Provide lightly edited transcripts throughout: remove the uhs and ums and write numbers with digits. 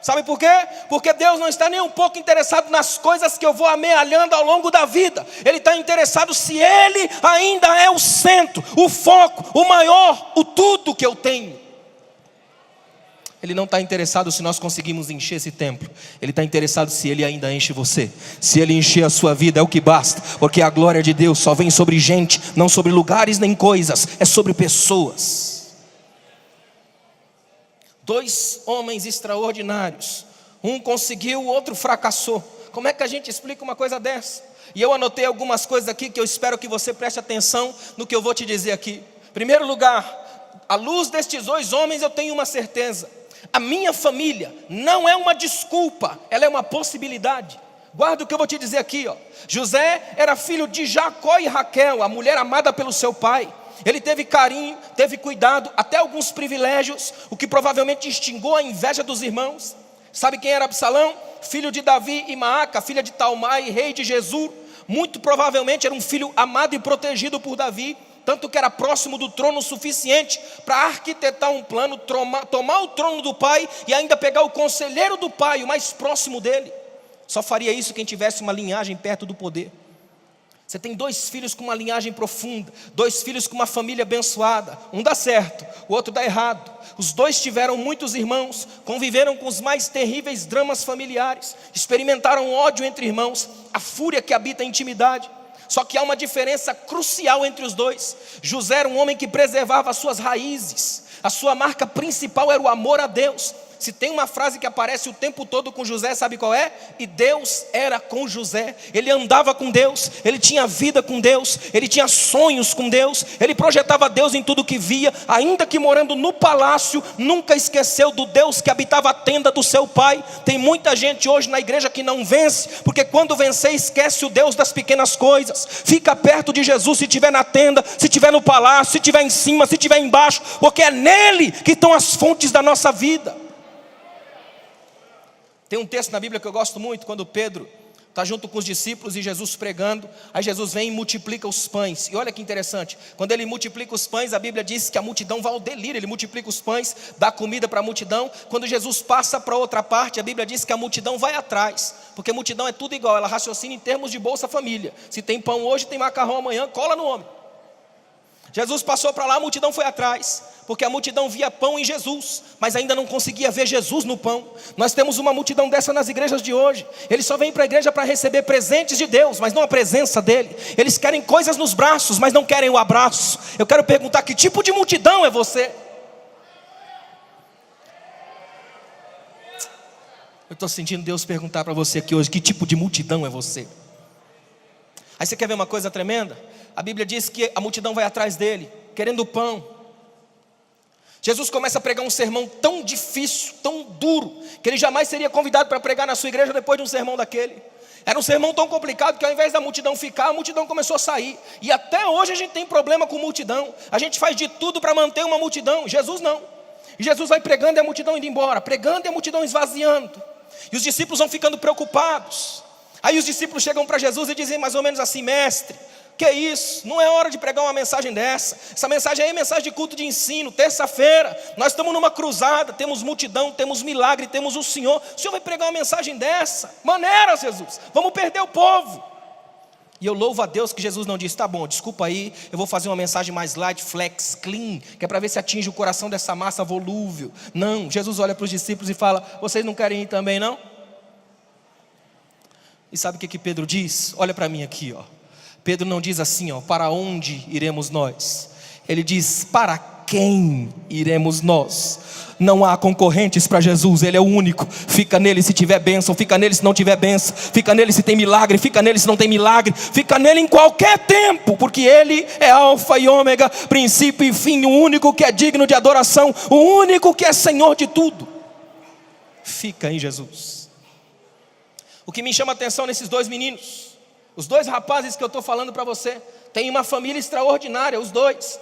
Sabe por quê? Porque Deus não está nem um pouco interessado nas coisas que eu vou amealhando ao longo da vida. Ele está interessado se Ele ainda é o centro, o foco, o maior, o tudo que eu tenho. Ele não está interessado se nós conseguimos encher esse templo. Ele está interessado se Ele ainda enche você. Se Ele encher a sua vida é o que basta. Porque a glória de Deus só vem sobre gente, não sobre lugares nem coisas. É sobre pessoas. 2 homens extraordinários. Um conseguiu, o outro fracassou. Como é que a gente explica uma coisa dessa? E eu anotei algumas coisas aqui que eu espero que você preste atenção no que eu vou te dizer aqui. Em primeiro lugar, à luz destes 2 homens eu tenho uma certeza. A minha família não é uma desculpa, ela é uma possibilidade. Guarda o que eu vou te dizer aqui, ó. José era filho de Jacó e Raquel, a mulher amada pelo seu pai. Ele teve carinho, teve cuidado, até alguns privilégios, o que provavelmente extinguiu a inveja dos irmãos. Sabe quem era Absalão? Filho de Davi e Maaca, filha de Talmai, rei de Gesur. Muito provavelmente era um filho amado e protegido por Davi, tanto que era próximo do trono o suficiente para arquitetar um plano, tomar o trono do pai e ainda pegar o conselheiro do pai, o mais próximo dele. Só faria isso quem tivesse uma linhagem perto do poder. Você tem 2 filhos com uma linhagem profunda, 2 filhos com uma família abençoada. Um dá certo, o outro dá errado. Os 2 tiveram muitos irmãos, conviveram com os mais terríveis dramas familiares, experimentaram ódio entre irmãos, a fúria que habita a intimidade. Só que há uma diferença crucial entre os 2. José era um homem que preservava as suas raízes. A sua marca principal era o amor a Deus. Se tem uma frase que aparece o tempo todo com José, sabe qual é? E Deus era com José. Ele andava com Deus, ele tinha vida com Deus, ele tinha sonhos com Deus, ele projetava Deus em tudo que via, ainda que morando no palácio, nunca esqueceu do Deus que habitava a tenda do seu pai. Tem muita gente hoje na igreja que não vence, porque quando vencer esquece o Deus das pequenas coisas. Fica perto de Jesus se estiver na tenda, se estiver no palácio, se estiver em cima, se estiver embaixo, porque é nele que estão as fontes da nossa vida. Tem um texto na Bíblia que eu gosto muito, quando Pedro está junto com os discípulos e Jesus pregando, aí Jesus vem e multiplica os pães. E olha que interessante, quando ele multiplica os pães, a Bíblia diz que a multidão vai ao delírio. Ele multiplica os pães, dá comida para a multidão. Quando Jesus passa para outra parte, a Bíblia diz que a multidão vai atrás, porque a multidão é tudo igual, ela raciocina em termos de Bolsa Família. Se tem pão hoje, tem macarrão amanhã, cola no homem. Jesus passou para lá, a multidão foi atrás, porque a multidão via pão em Jesus, mas ainda não conseguia ver Jesus no pão. Nós temos uma multidão dessa nas igrejas de hoje. Eles só vêm para a igreja para receber presentes de Deus, mas não a presença dele. Eles querem coisas nos braços, mas não querem o abraço. Eu quero perguntar, que tipo de multidão é você? Eu estou sentindo Deus perguntar para você aqui hoje, que tipo de multidão é você? Aí você quer ver uma coisa tremenda? A Bíblia diz que a multidão vai atrás dele, querendo pão. Jesus começa a pregar um sermão tão difícil, tão duro, que ele jamais seria convidado para pregar na sua igreja depois de um sermão daquele. Era um sermão tão complicado que ao invés da multidão ficar, a multidão começou a sair. E até hoje a gente tem problema com multidão. A gente faz de tudo para manter uma multidão. Jesus não. E Jesus vai pregando e a multidão indo embora, pregando e a multidão esvaziando. E os discípulos vão ficando preocupados. Aí os discípulos chegam para Jesus e dizem mais ou menos assim: mestre, que é isso? Não é hora de pregar uma mensagem dessa. Essa mensagem aí é mensagem de culto de ensino, terça-feira. Nós estamos numa cruzada, temos multidão, temos milagre, temos o Senhor vai pregar uma mensagem dessa? Maneira, Jesus, vamos perder o povo. E eu louvo a Deus que Jesus não disse: tá bom, desculpa aí, eu vou fazer uma mensagem mais light, flex, clean, que é para ver se atinge o coração dessa massa volúvel. Não, Jesus olha para os discípulos e fala: vocês não querem ir também não? E sabe o que Pedro diz? Olha para mim aqui, ó. Pedro não diz assim, ó: para onde iremos nós? Ele diz: para quem iremos nós? Não há concorrentes para Jesus, Ele é o único. Fica nele se tiver bênção, fica nele se não tiver bênção, fica nele se tem milagre, fica nele se não tem milagre, fica nele em qualquer tempo, porque Ele é alfa e ômega, princípio e fim, o único que é digno de adoração, o único que é Senhor de tudo. Fica em Jesus. O que me chama a atenção nesses 2 meninos, os 2 rapazes que eu estou falando para você, tem uma família extraordinária, os 2.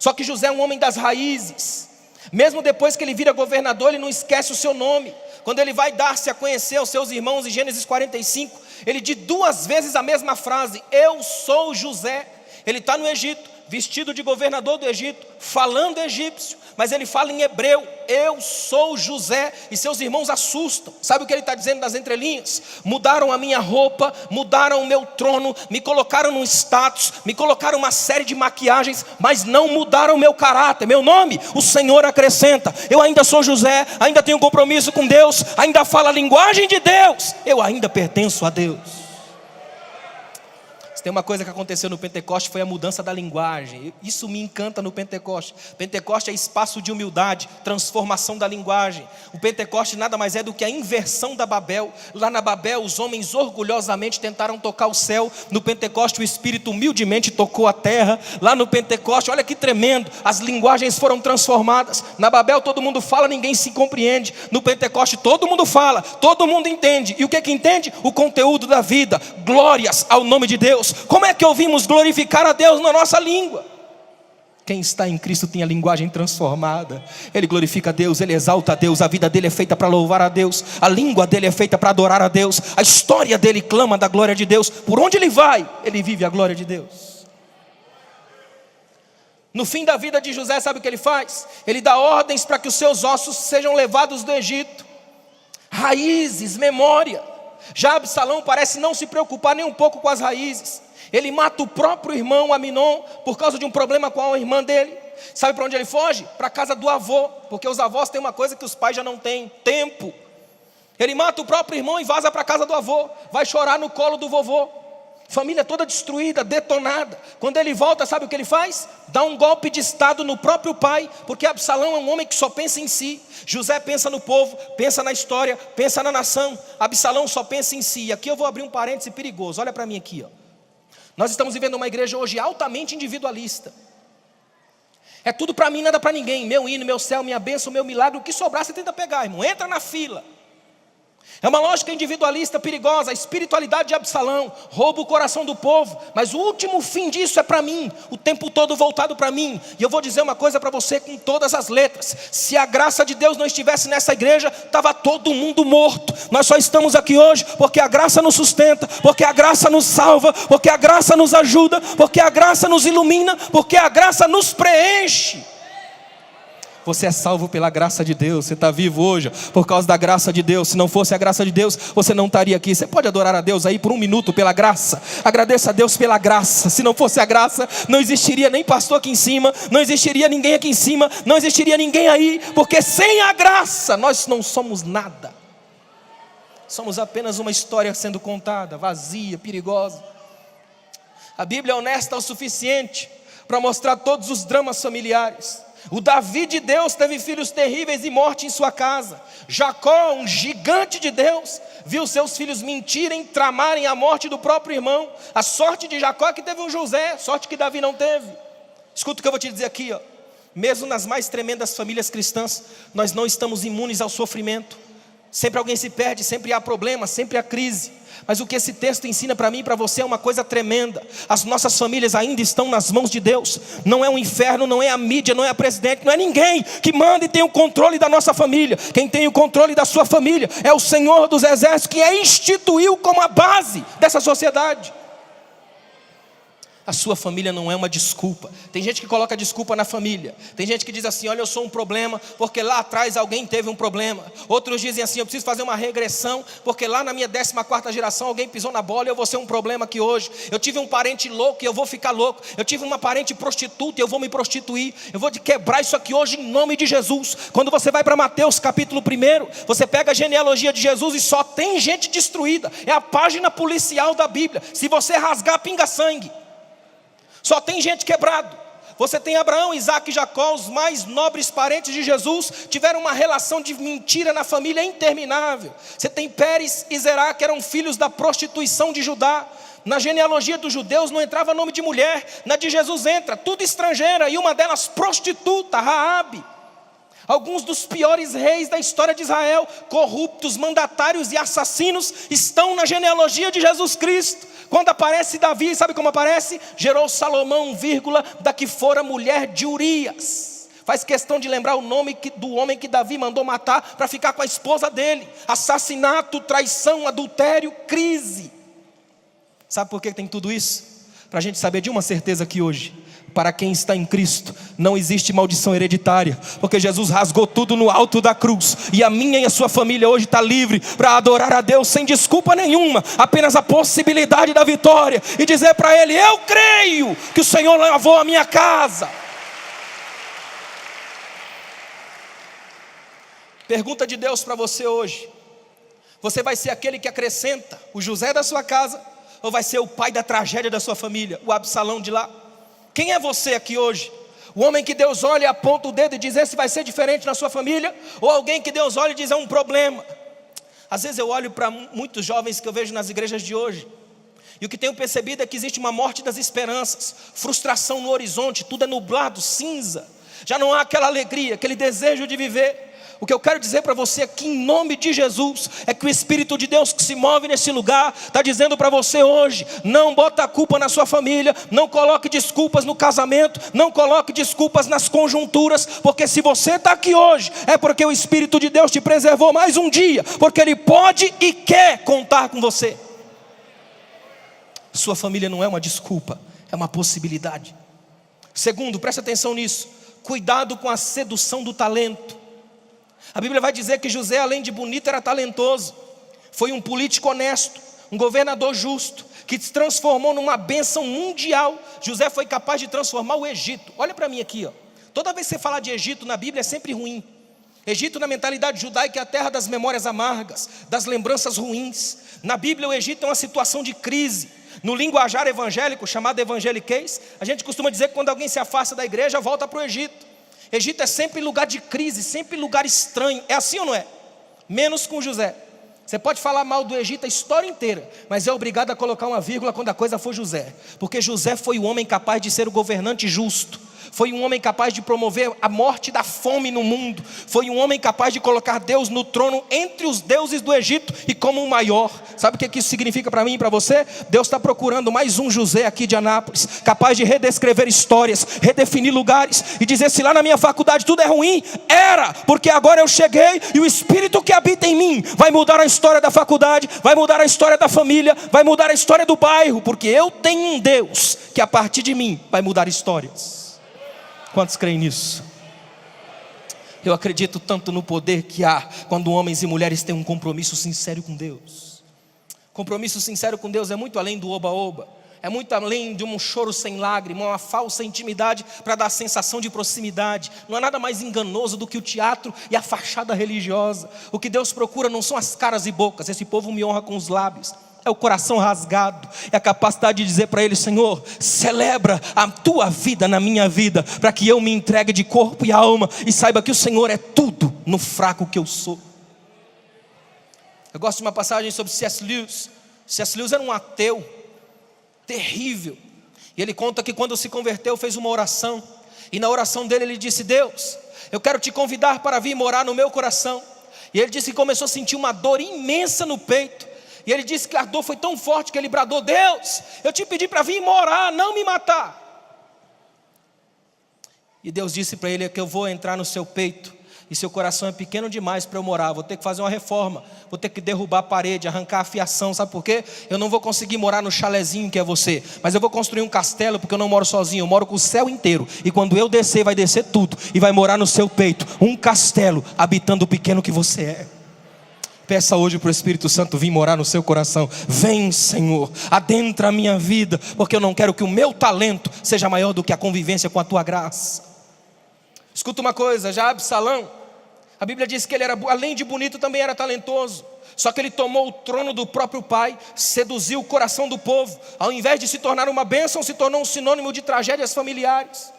Só que José é um homem das raízes. Mesmo depois que ele vira governador, ele não esquece o seu nome. Quando ele vai dar-se a conhecer aos seus irmãos em Gênesis 45, ele diz 2 vezes a mesma frase: eu sou José. Ele está no Egito, vestido de governador do Egito, falando egípcio, mas ele fala em hebreu: eu sou José. E seus irmãos assustam. Sabe o que ele está dizendo nas entrelinhas? Mudaram a minha roupa, mudaram o meu trono, me colocaram num status, me colocaram uma série de maquiagens, mas não mudaram o meu caráter, meu nome. O Senhor acrescenta: eu ainda sou José, ainda tenho compromisso com Deus, ainda falo a linguagem de Deus, eu ainda pertenço a Deus. Tem uma coisa que aconteceu no Pentecoste, foi a mudança da linguagem. Isso me encanta no Pentecoste. Pentecoste é espaço de humildade, transformação da linguagem. O Pentecoste nada mais é do que a inversão da Babel. Lá na Babel, os homens orgulhosamente tentaram tocar o céu. No Pentecoste, o Espírito humildemente tocou a terra. Lá no Pentecoste, olha que tremendo, as linguagens foram transformadas. Na Babel todo mundo fala, ninguém se compreende. No Pentecoste todo mundo fala, todo mundo entende. E o que entende? O conteúdo da vida. Glórias ao nome de Deus. Como é que ouvimos glorificar a Deus na nossa língua? Quem está em Cristo tem a linguagem transformada. Ele glorifica a Deus, ele exalta a Deus. A vida dele é feita para louvar a Deus. A língua dele é feita para adorar a Deus. A história dele clama da glória de Deus. Por onde ele vai, ele vive a glória de Deus. No fim da vida de José, sabe o que ele faz? Ele dá ordens para que os seus ossos sejam levados do Egito. Raízes, memória. Já Absalão parece não se preocupar nem um pouco com as raízes. Ele mata o próprio irmão Aminon por causa de um problema com a irmã dele. Sabe para onde ele foge? Para a casa do avô, porque os avós têm uma coisa que os pais já não têm: tempo. Ele mata o próprio irmão e vaza para a casa do avô. Vai chorar no colo do vovô. Família toda destruída, detonada. Quando ele volta, sabe o que ele faz? Dá um golpe de estado no próprio pai, porque Absalão é um homem que só pensa em si. José pensa no povo, pensa na história, pensa na nação. Absalão só pensa em si. E aqui eu vou abrir um parêntese perigoso. Olha para mim aqui, ó. Nós estamos vivendo uma igreja hoje altamente individualista. É tudo para mim, nada para ninguém. Meu hino, meu céu, minha bênção, meu milagre. O que sobrar você tenta pegar, irmão. Entra na fila. É uma lógica individualista perigosa. A espiritualidade de Absalão rouba o coração do povo, mas o último fim disso é para mim, o tempo todo voltado para mim. E eu vou dizer uma coisa para você com todas as letras: se a graça de Deus não estivesse nessa igreja, estava todo mundo morto. Nós só estamos aqui hoje porque a graça nos sustenta, porque a graça nos salva, porque a graça nos ajuda, porque a graça nos ilumina, porque a graça nos preenche. Você é salvo pela graça de Deus. Você está vivo hoje por causa da graça de Deus. Se não fosse a graça de Deus, você não estaria aqui. Você pode adorar a Deus aí por um minuto pela graça. Agradeça a Deus pela graça. Se não fosse a graça, não existiria nem pastor aqui em cima, não existiria ninguém aqui em cima, não existiria ninguém aí, porque sem a graça nós não somos nada. Somos apenas uma história sendo contada, vazia, perigosa. A Bíblia é honesta o suficiente para mostrar todos os dramas familiares. O Davi de Deus teve filhos terríveis e morte em sua casa. Jacó, um gigante de Deus, viu seus filhos mentirem, tramarem a morte do próprio irmão. A sorte de Jacó é que teve um José, sorte que Davi não teve. Escuta o que eu vou te dizer aqui, ó. Mesmo nas mais tremendas famílias cristãs, nós não estamos imunes ao sofrimento. Sempre alguém se perde, sempre há problema, sempre há crise. Mas o que esse texto ensina para mim e para você é uma coisa tremenda. As nossas famílias ainda estão nas mãos de Deus. Não é um inferno, não é a mídia, não é a presidente, não é ninguém que manda e tem o controle da nossa família. Quem tem o controle da sua família é o Senhor dos Exércitos, que a instituiu como a base dessa sociedade. A sua família não é uma desculpa. Tem gente que coloca desculpa na família. Tem gente que diz assim: olha, eu sou um problema porque lá atrás alguém teve um problema. Outros dizem assim: eu preciso fazer uma regressão porque lá na minha 14ª geração alguém pisou na bola e eu vou ser um problema aqui hoje. Eu tive um parente louco e eu vou ficar louco. Eu tive uma parente prostituta e eu vou me prostituir. Eu vou quebrar isso aqui hoje em nome de Jesus. Quando você vai para Mateus capítulo 1, você pega a genealogia de Jesus e só tem gente destruída. É a página policial da Bíblia. Se você rasgar, pinga sangue. Só tem gente quebrado. Você tem Abraão, Isaac e Jacó, os mais nobres parentes de Jesus, tiveram uma relação de mentira na família interminável. Você tem Pérez e Zerá, que eram filhos da prostituição de Judá. Na genealogia dos judeus não entrava nome de mulher, na de Jesus entra, tudo estrangeira, e uma delas prostituta, Raabe. Alguns dos piores reis da história de Israel, corruptos, mandatários e assassinos, estão na genealogia de Jesus Cristo. Quando aparece Davi, sabe como aparece? Gerou Salomão, da que fora mulher de Urias. Faz questão de lembrar o nome do homem que Davi mandou matar para ficar com a esposa dele. Assassinato, traição, adultério, crise. Sabe por que tem tudo isso? Para a gente saber de uma certeza aqui hoje: Para quem está em Cristo, não existe maldição hereditária, porque Jesus rasgou tudo no alto da cruz, e a minha e a sua família hoje está livre para adorar a Deus sem desculpa nenhuma, apenas a possibilidade da vitória, e dizer para Ele: eu creio que o Senhor lavou a minha casa. Pergunta de Deus para você hoje: você vai ser aquele que acrescenta o José da sua casa, ou vai ser o pai da tragédia da sua família, o Absalão de lá? Quem é você aqui hoje? O homem que Deus olha e aponta o dedo e diz: esse vai ser diferente na sua família? Ou alguém que Deus olha e diz: é um problema? Às vezes eu olho para muitos jovens que eu vejo nas igrejas de hoje, e o que tenho percebido é que existe uma morte das esperanças, frustração no horizonte, tudo é nublado, cinza, já não há aquela alegria, aquele desejo de viver. O que eu quero dizer para você aqui, em nome de Jesus, é que o Espírito de Deus que se move nesse lugar está dizendo para você hoje: não bota a culpa na sua família, não coloque desculpas no casamento, não coloque desculpas nas conjunturas, porque se você está aqui hoje, é porque o Espírito de Deus te preservou mais um dia, porque Ele pode e quer contar com você. Sua família não é uma desculpa, é uma possibilidade. Segundo, preste atenção nisso: cuidado com a sedução do talento. A Bíblia vai dizer que José, além de bonito, era talentoso. Foi um político honesto, um governador justo, que se transformou numa bênção mundial. José foi capaz de transformar o Egito. Olha para mim aqui, ó. Toda vez que você falar de Egito na Bíblia é sempre ruim. Egito, na mentalidade judaica, é a terra das memórias amargas, das lembranças ruins. Na Bíblia o Egito é uma situação de crise. No linguajar evangélico, chamado evangeliquez, a gente costuma dizer que quando alguém se afasta da igreja, volta para o Egito. Egito é sempre lugar de crise, sempre lugar estranho. É assim ou não é? Menos com José. Você pode falar mal do Egito a história inteira, mas é obrigado a colocar uma vírgula quando a coisa for José. Porque José foi o homem capaz de ser o governante justo. Foi um homem capaz de promover a morte da fome no mundo. Foi um homem capaz de colocar Deus no trono entre os deuses do Egito e como o maior. Sabe o que isso significa para mim e para você? Deus está procurando mais um José aqui de Anápolis, capaz de redescrever histórias, redefinir lugares e dizer: se lá na minha faculdade tudo é ruim, era, porque agora eu cheguei e o Espírito que habita em mim vai mudar a história da faculdade, vai mudar a história da família, vai mudar a história do bairro, porque eu tenho um Deus que a partir de mim vai mudar histórias. Quantos creem nisso? Eu acredito tanto no poder que há quando homens e mulheres têm um compromisso sincero com Deus. Compromisso sincero com Deus é muito além do oba-oba. É muito além de um choro sem lágrima, uma falsa intimidade para dar a sensação de proximidade. Não há nada mais enganoso do que o teatro e a fachada religiosa. O que Deus procura não são as caras e bocas. Esse povo me honra com os lábios. É o coração rasgado, é a capacidade de dizer para Ele: Senhor, celebra a Tua vida na minha vida, para que eu me entregue de corpo e alma, e saiba que o Senhor é tudo no fraco que eu sou. Eu gosto de uma passagem sobre C.S. Lewis. C.S. Lewis era um ateu terrível, e ele conta que quando se converteu fez uma oração, e na oração dele ele disse: Deus, eu quero te convidar para vir morar no meu coração. E ele disse que começou a sentir uma dor imensa no peito. E ele disse que a dor foi tão forte que ele bradou: Deus, eu te pedi para vir morar, não me matar. E Deus disse para ele: é que eu vou entrar no seu peito, e seu coração é pequeno demais para eu morar. Vou ter que fazer uma reforma, vou ter que derrubar a parede, arrancar a fiação. Sabe por quê? Eu não vou conseguir morar no chalezinho que é você, mas eu vou construir um castelo, porque eu não moro sozinho, eu moro com o céu inteiro. E quando eu descer, vai descer tudo, e vai morar no seu peito, um castelo, habitando o pequeno que você é. Peça hoje para o Espírito Santo vir morar no seu coração. Vem, Senhor, adentra a minha vida, porque eu não quero que o meu talento seja maior do que a convivência com a Tua graça. Escuta uma coisa, já Absalão, a Bíblia diz que ele era, além de bonito, também era talentoso. Só que ele tomou o trono do próprio pai, seduziu o coração do povo. Ao invés de se tornar uma bênção, se tornou um sinônimo de tragédias familiares.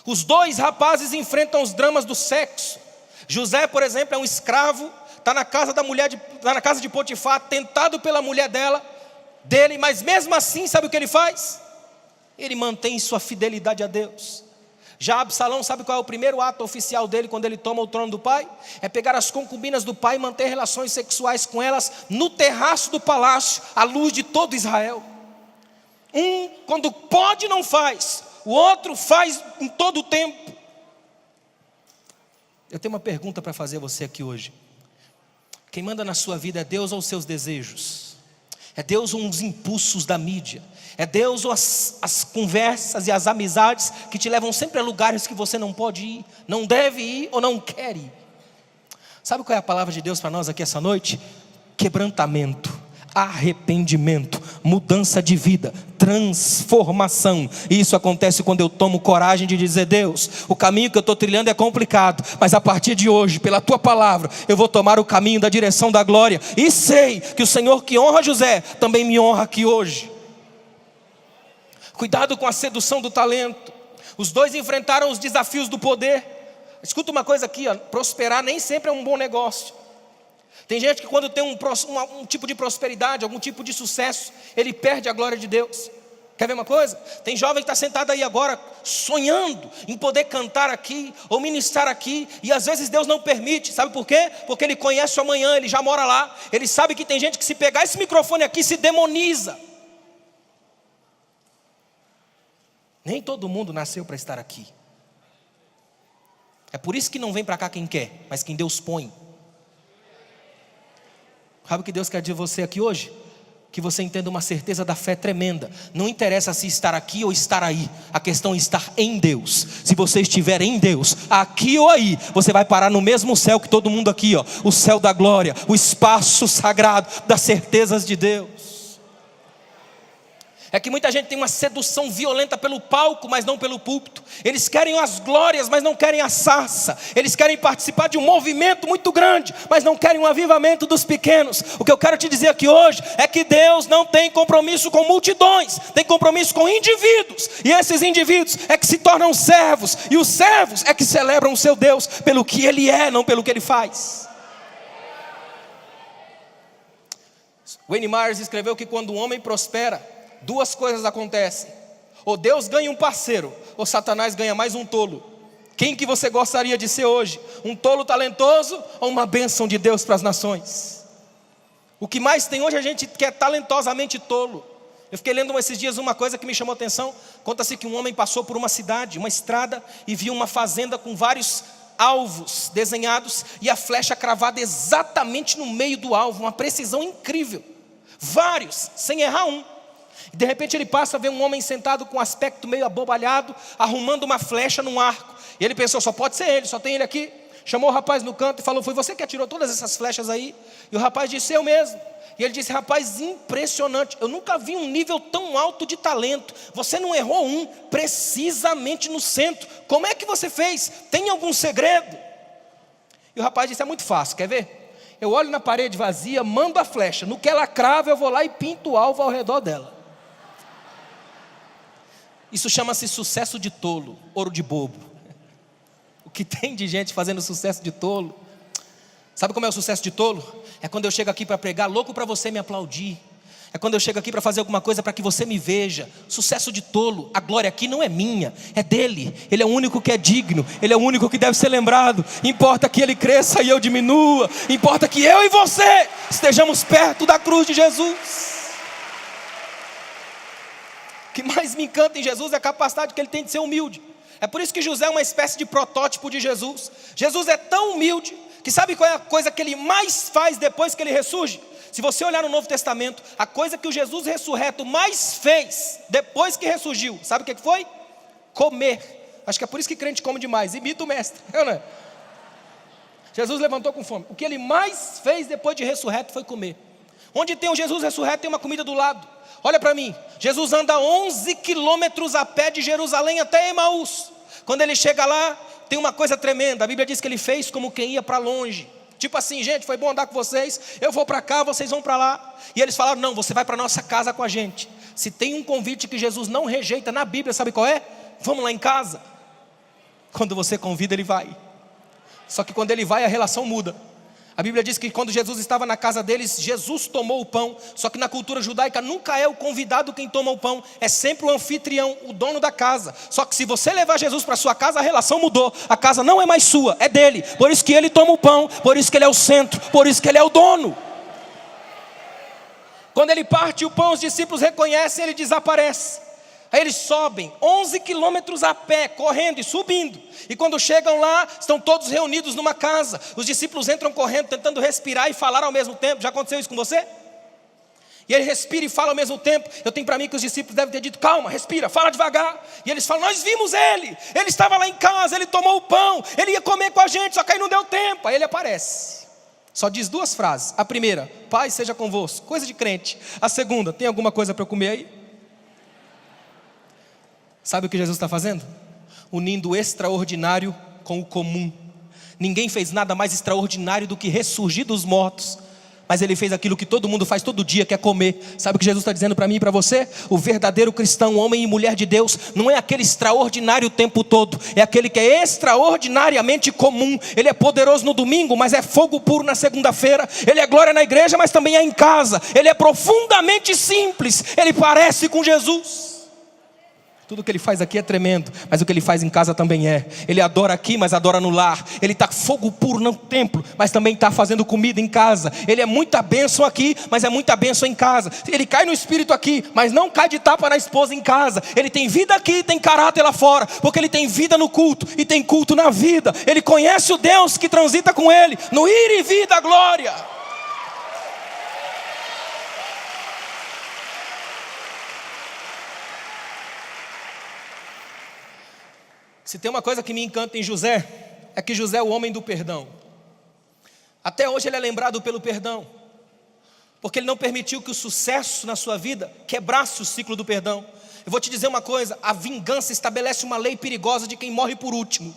Os dois rapazes enfrentam os dramas do sexo. José, por exemplo, é um escravo, está na casa da mulher, está na casa de Potifar, tentado pela mulher dele, mas mesmo assim, sabe o que ele faz? Ele mantém sua fidelidade a Deus. Já Absalão, sabe qual é o primeiro ato oficial dele quando ele toma o trono do pai? É pegar as concubinas do pai e manter relações sexuais com elas no terraço do palácio, à luz de todo Israel. Um, quando pode, não faz, o outro faz em todo o tempo. Eu tenho uma pergunta para fazer a você aqui hoje. Quem manda na sua vida é Deus ou os seus desejos? É Deus uns impulsos da mídia. É Deus as conversas e as amizades que te levam sempre a lugares que você não pode ir, não deve ir ou não quer ir. Sabe qual é a palavra de Deus para nós aqui essa noite? Quebrantamento, arrependimento, mudança de vida, transformação. E isso acontece quando eu tomo coragem de dizer: Deus, o caminho que eu estou trilhando é complicado, mas a partir de hoje, pela tua palavra, eu vou tomar o caminho da direção da glória. E sei que o Senhor que honra José também me honra aqui hoje. Cuidado com a sedução do talento. Os dois enfrentaram os desafios do poder. Escuta uma coisa aqui, ó, prosperar nem sempre é um bom negócio. Tem gente que quando tem um tipo de prosperidade, algum tipo de sucesso, ele perde a glória de Deus. Quer ver uma coisa? Tem jovem que está sentado aí agora, sonhando em poder cantar aqui, ou ministrar aqui, e às vezes Deus não permite. Sabe por quê? Porque ele conhece o amanhã, ele já mora lá. Ele sabe que tem gente que se pegar esse microfone aqui, se demoniza. Nem todo mundo nasceu para estar aqui. É por isso que não vem para cá quem quer, mas quem Deus põe. Sabe o que Deus quer dizer a você aqui hoje? Que você entenda uma certeza da fé tremenda. Não interessa se estar aqui ou estar aí. A questão é estar em Deus. Se você estiver em Deus, aqui ou aí, você vai parar no mesmo céu que todo mundo aqui, ó. O céu da glória, o espaço sagrado das certezas de Deus. É que muita gente tem uma sedução violenta pelo palco, mas não pelo púlpito. Eles querem as glórias, mas não querem a sarça. Eles querem participar de um movimento muito grande, mas não querem um avivamento dos pequenos. O que eu quero te dizer aqui hoje é que Deus não tem compromisso com multidões, tem compromisso com indivíduos. E esses indivíduos é que se tornam servos, e os servos é que celebram o seu Deus pelo que Ele é, não pelo que Ele faz. Wayne Myers escreveu que quando um homem prospera, duas coisas acontecem: ou Deus ganha um parceiro, ou Satanás ganha mais um tolo. Quem que você gostaria de ser hoje? Um tolo talentoso ou uma bênção de Deus para as nações? O que mais tem hoje é gente que é talentosamente tolo. Eu fiquei lendo esses dias uma coisa que me chamou a atenção. Conta-se que um homem passou por uma cidade, uma estrada, e viu uma fazenda com vários alvos desenhados e a flecha cravada exatamente no meio do alvo, uma precisão incrível. Vários, sem errar um. De repente ele passa a ver um homem sentado com um aspecto meio abobalhado, arrumando uma flecha num arco. E ele pensou: só pode ser ele, só tem ele aqui. Chamou o rapaz no canto e falou: foi você que atirou todas essas flechas aí? E o rapaz disse: eu mesmo. E ele disse: rapaz, impressionante, eu nunca vi um nível tão alto de talento. Você não errou um, precisamente no centro. Como é que você fez? Tem algum segredo? E o rapaz disse: é muito fácil, quer ver? Eu olho na parede vazia, mando a flecha, no que ela crava eu vou lá e pinto o alvo ao redor dela. Isso chama-se sucesso de tolo, ouro de bobo. O que tem de gente fazendo sucesso de tolo? Sabe como é o sucesso de tolo? É quando eu chego aqui para pregar, louco para você me aplaudir. É quando eu chego aqui para fazer alguma coisa para que você me veja. Sucesso de tolo. A glória aqui não é minha, é dele. Ele é o único que é digno, ele é o único que deve ser lembrado. Importa que ele cresça e eu diminua. Importa que eu e você estejamos perto da cruz de Jesus. O que mais me encanta em Jesus é a capacidade que ele tem de ser humilde. É por isso que José é uma espécie de protótipo de Jesus. Jesus é tão humilde que sabe qual é a coisa que ele mais faz depois que ele ressurge? Se você olhar no Novo Testamento, a coisa que o Jesus ressurreto mais fez depois que ressurgiu, sabe o que foi? Comer. Acho que é por isso que crente come demais, imita o mestre, não é? Jesus levantou com fome. O que ele mais fez depois de ressurreto foi comer. Onde tem o Jesus ressurreto tem uma comida do lado. Olha para mim, Jesus anda 11 quilômetros a pé de Jerusalém até Emaús. Quando ele chega lá, tem uma coisa tremenda. A Bíblia diz que ele fez como quem ia para longe. Tipo assim: gente, foi bom andar com vocês, eu vou para cá, vocês vão para lá. E eles falaram: não, você vai para nossa casa com a gente. Se tem um convite que Jesus não rejeita na Bíblia, sabe qual é? Vamos lá em casa. Quando você convida, ele vai. Só que quando ele vai, a relação muda. A Bíblia diz que quando Jesus estava na casa deles, Jesus tomou o pão. Só que na cultura judaica nunca é o convidado quem toma o pão, é sempre o anfitrião, o dono da casa. Só que se você levar Jesus para sua casa, a relação mudou. A casa não é mais sua, é dele. Por isso que ele toma o pão, por isso que ele é o centro, por isso que ele é o dono. Quando ele parte o pão, os discípulos reconhecem, ele desaparece. Aí eles sobem 11 quilômetros a pé, correndo e subindo. E quando chegam lá, estão todos reunidos numa casa. Os discípulos entram correndo, tentando respirar e falar ao mesmo tempo. Já aconteceu isso com você? E ele respira e fala ao mesmo tempo. Eu tenho para mim que os discípulos devem ter dito: calma, respira, fala devagar. E eles falam: nós vimos ele estava lá em casa, ele tomou o pão, ele ia comer com a gente, só que aí não deu tempo. Aí ele aparece, só diz 2 frases. A primeira: paz seja convosco, coisa de crente. A segunda: tem alguma coisa para eu comer aí? Sabe o que Jesus está fazendo? Unindo o extraordinário com o comum. Ninguém fez nada mais extraordinário do que ressurgir dos mortos, mas ele fez aquilo que todo mundo faz todo dia, que é comer. Sabe o que Jesus está dizendo para mim e para você? O verdadeiro cristão, homem e mulher de Deus, não é aquele extraordinário o tempo todo, é aquele que é extraordinariamente comum. Ele é poderoso no domingo, mas é fogo puro na segunda-feira. Ele é glória na igreja, mas também é em casa. Ele é profundamente simples, ele parece com Jesus. Tudo que ele faz aqui é tremendo, mas o que ele faz em casa também é. Ele adora aqui, mas adora no lar. Ele está fogo puro no templo, mas também está fazendo comida em casa. Ele é muita bênção aqui, mas é muita bênção em casa. Ele cai no espírito aqui, mas não cai de tapa na esposa em casa. Ele tem vida aqui e tem caráter lá fora, porque ele tem vida no culto e tem culto na vida. Ele conhece o Deus que transita com ele, no ir e vir da glória. Se tem uma coisa que me encanta em José, é que José é o homem do perdão. Até hoje ele é lembrado pelo perdão, porque ele não permitiu que o sucesso na sua vida quebrasse o ciclo do perdão. Eu vou te dizer uma coisa: a vingança estabelece uma lei perigosa de quem morre por último.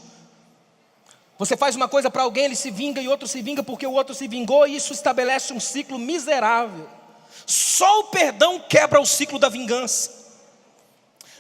Você faz uma coisa para alguém, ele se vinga e outro se vinga porque o outro se vingou, e isso estabelece um ciclo miserável. Só o perdão quebra o ciclo da vingança.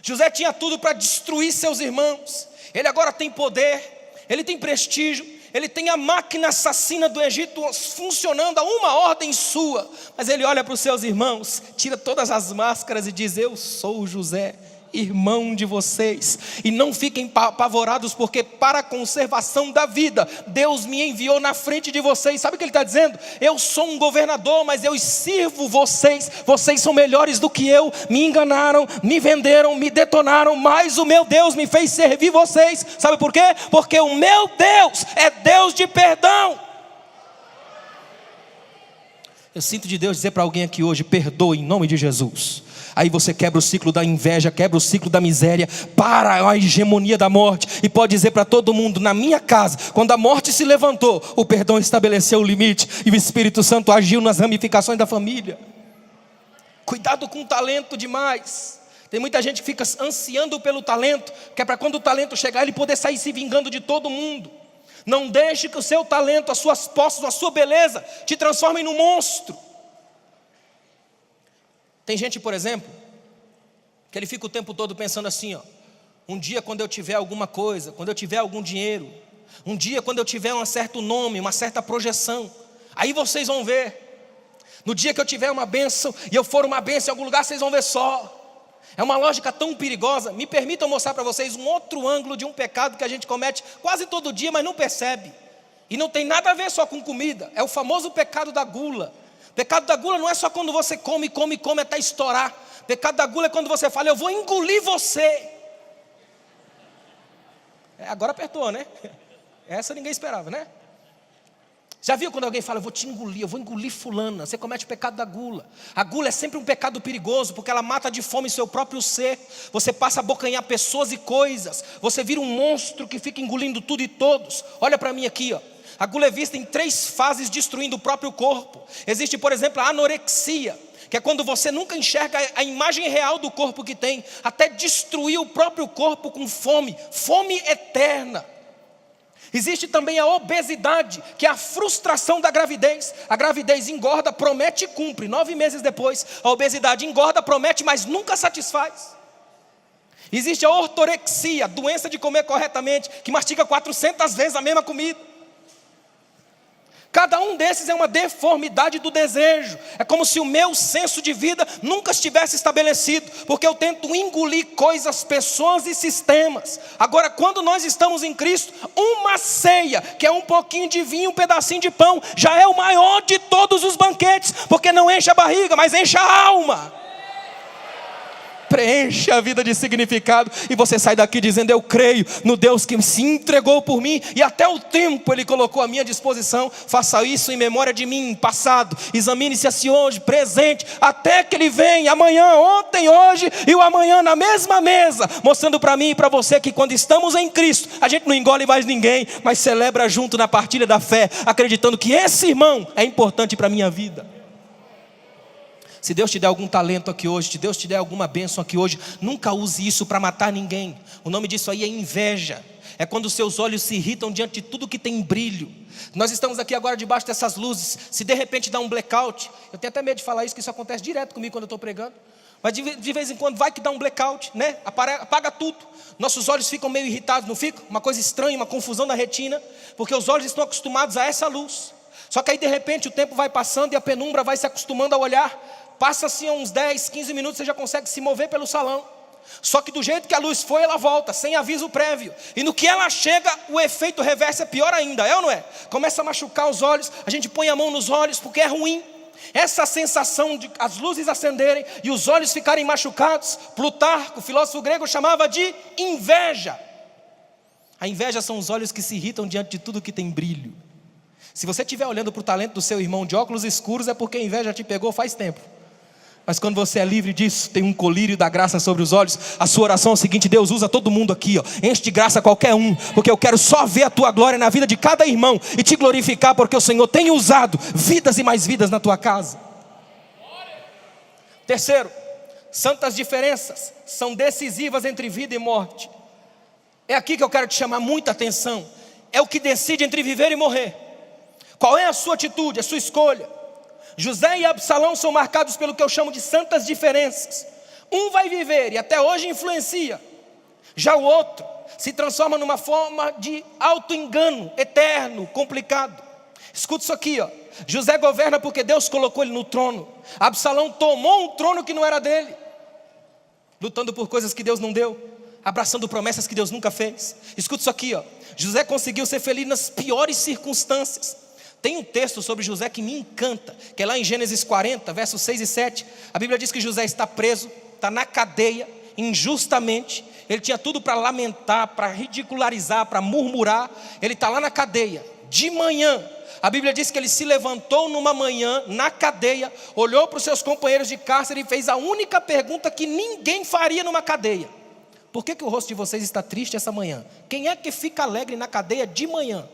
José tinha tudo para destruir seus irmãos. Ele agora tem poder, ele tem prestígio, ele tem a máquina assassina do Egito funcionando a uma ordem sua. Mas ele olha para os seus irmãos, tira todas as máscaras e diz: eu sou José, irmão de vocês. E não fiquem apavorados, porque para a conservação da vida Deus me enviou na frente de vocês. Sabe o que ele está dizendo? Eu sou um governador, mas eu sirvo vocês. Vocês são melhores do que eu. Me enganaram, me venderam, me detonaram, mas o meu Deus me fez servir vocês. Sabe por quê? Porque o meu Deus é Deus de perdão. Eu sinto de Deus dizer para alguém aqui hoje: perdoe em nome de Jesus. Aí você quebra o ciclo da inveja, quebra o ciclo da miséria, para a hegemonia da morte, e pode dizer para todo mundo: na minha casa, quando a morte se levantou, o perdão estabeleceu o limite, e o Espírito Santo agiu nas ramificações da família. Cuidado com o talento demais. Tem muita gente que fica ansiando pelo talento, que é para quando o talento chegar, ele poder sair se vingando de todo mundo. Não deixe que o seu talento, as suas posses, a sua beleza te transformem num monstro. Tem gente, por exemplo, que ele fica o tempo todo pensando assim: ó, um dia quando eu tiver alguma coisa, quando eu tiver algum dinheiro, um dia quando eu tiver um certo nome, uma certa projeção, aí vocês vão ver. No dia que eu tiver uma bênção e eu for uma bênção em algum lugar, vocês vão ver só. É uma lógica tão perigosa. Me permitam mostrar para vocês um outro ângulo de um pecado que a gente comete quase todo dia, mas não percebe. E não tem nada a ver só com comida. É o famoso pecado da gula. Pecado da gula não é só quando você come até estourar. Pecado da gula é quando você fala: eu vou engolir você. Agora apertou, né? Essa ninguém esperava, né? Já viu quando alguém fala: eu vou te engolir, eu vou engolir fulana? Você comete o pecado da gula. A gula é sempre um pecado perigoso, porque ela mata de fome seu próprio ser. Você passa a abocanhar pessoas e coisas. Você vira um monstro que fica engolindo tudo e todos. Olha para mim aqui, ó. A gula é vista em 3 fases, destruindo o próprio corpo. Existe, por exemplo, a anorexia, que é quando você nunca enxerga a imagem real do corpo que tem, até destruir o próprio corpo com fome eterna. Existe também a obesidade, que é a frustração da gravidez. A gravidez engorda, promete e cumpre. 9 meses depois, a obesidade engorda, promete, mas nunca satisfaz. Existe a ortorexia, doença de comer corretamente, que mastiga 400 vezes a mesma comida. Cada um desses é uma deformidade do desejo. É como se o meu senso de vida nunca estivesse estabelecido, porque eu tento engolir coisas, pessoas e sistemas. Agora, quando nós estamos em Cristo, uma ceia, que é um pouquinho de vinho, um pedacinho de pão, já é o maior de todos os banquetes, porque não enche a barriga, mas enche a alma. preenche a vida de significado, e você sai daqui dizendo: eu creio no Deus que se entregou por mim, e até o tempo Ele colocou à minha disposição. Faça isso em memória de mim, passado, examine-se assim hoje, presente, até que Ele venha amanhã, ontem, hoje e o amanhã na mesma mesa, mostrando para mim e para você que quando estamos em Cristo, a gente não engole mais ninguém, mas celebra junto na partilha da fé, acreditando que esse irmão é importante para a minha vida. Se Deus te der algum talento aqui hoje, se Deus te der alguma bênção aqui hoje, nunca use isso para matar ninguém. O nome disso aí é inveja. É quando os seus olhos se irritam diante de tudo que tem brilho. Nós estamos aqui agora debaixo dessas luzes. Se de repente dá um blackout, eu tenho até medo de falar isso, que isso acontece direto comigo quando eu estou pregando. Mas de vez em quando vai que dá um blackout, né? Apaga tudo. Nossos olhos ficam meio irritados, não ficam? Uma coisa estranha, uma confusão na retina, porque os olhos estão acostumados a essa luz. Só que aí de repente o tempo vai passando e a penumbra vai se acostumando a olhar. Passa assim uns 10, 15 minutos, você já consegue se mover pelo salão. Só que do jeito que a luz foi, ela volta, sem aviso prévio. E no que ela chega, o efeito reverso é pior ainda, é ou não é? Começa a machucar os olhos, a gente põe a mão nos olhos porque é ruim. Essa sensação de as luzes acenderem e os olhos ficarem machucados, Plutarco, filósofo grego, chamava de inveja. A inveja são os olhos que se irritam diante de tudo que tem brilho. Se você estiver olhando para o talento do seu irmão de óculos escuros, é porque a inveja te pegou faz tempo. Mas quando você é livre disso, tem um colírio da graça sobre os olhos, a sua oração é o seguinte: Deus, usa todo mundo aqui, ó, enche de graça qualquer um, porque eu quero só ver a tua glória na vida de cada irmão e te glorificar, porque o Senhor tem usado vidas e mais vidas na tua casa. Terceiro, santas diferenças são decisivas entre vida e morte. É aqui que eu quero te chamar muita atenção. É o que decide entre viver e morrer. Qual é a sua atitude, a sua escolha? José e Absalão são marcados pelo que eu chamo de santas diferenças. Um vai viver e até hoje influencia. Já o outro se transforma numa forma de auto-engano eterno, complicado. Escuta isso aqui, ó. José governa porque Deus colocou ele no trono. Absalão tomou um trono que não era dele, lutando por coisas que Deus não deu, abraçando promessas que Deus nunca fez. Escuta isso aqui, ó. José conseguiu ser feliz nas piores circunstâncias. Tem um texto sobre José que me encanta, que é lá em Gênesis 40, versos 6 e 7. A Bíblia diz que José está preso, está na cadeia, injustamente. Ele tinha tudo para lamentar, para ridicularizar, para murmurar. Ele está lá na cadeia. De manhã, a Bíblia diz que ele se levantou numa manhã, na cadeia, olhou para os seus companheiros de cárcere e fez a única pergunta que ninguém faria numa cadeia: por que o rosto de vocês está triste essa manhã? Quem é que fica alegre na cadeia de manhã?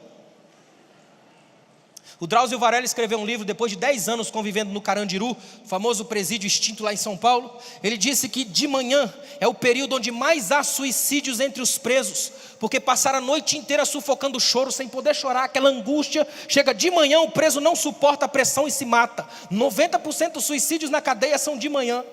O Drauzio Varela escreveu um livro depois de 10 anos convivendo no Carandiru, famoso presídio extinto lá em São Paulo. Ele disse que de manhã é o período onde mais há suicídios entre os presos, porque passaram a noite inteira sufocando o choro, sem poder chorar, aquela angústia. Chega de manhã, o preso não suporta a pressão e se mata. 90% dos suicídios na cadeia são de manhã.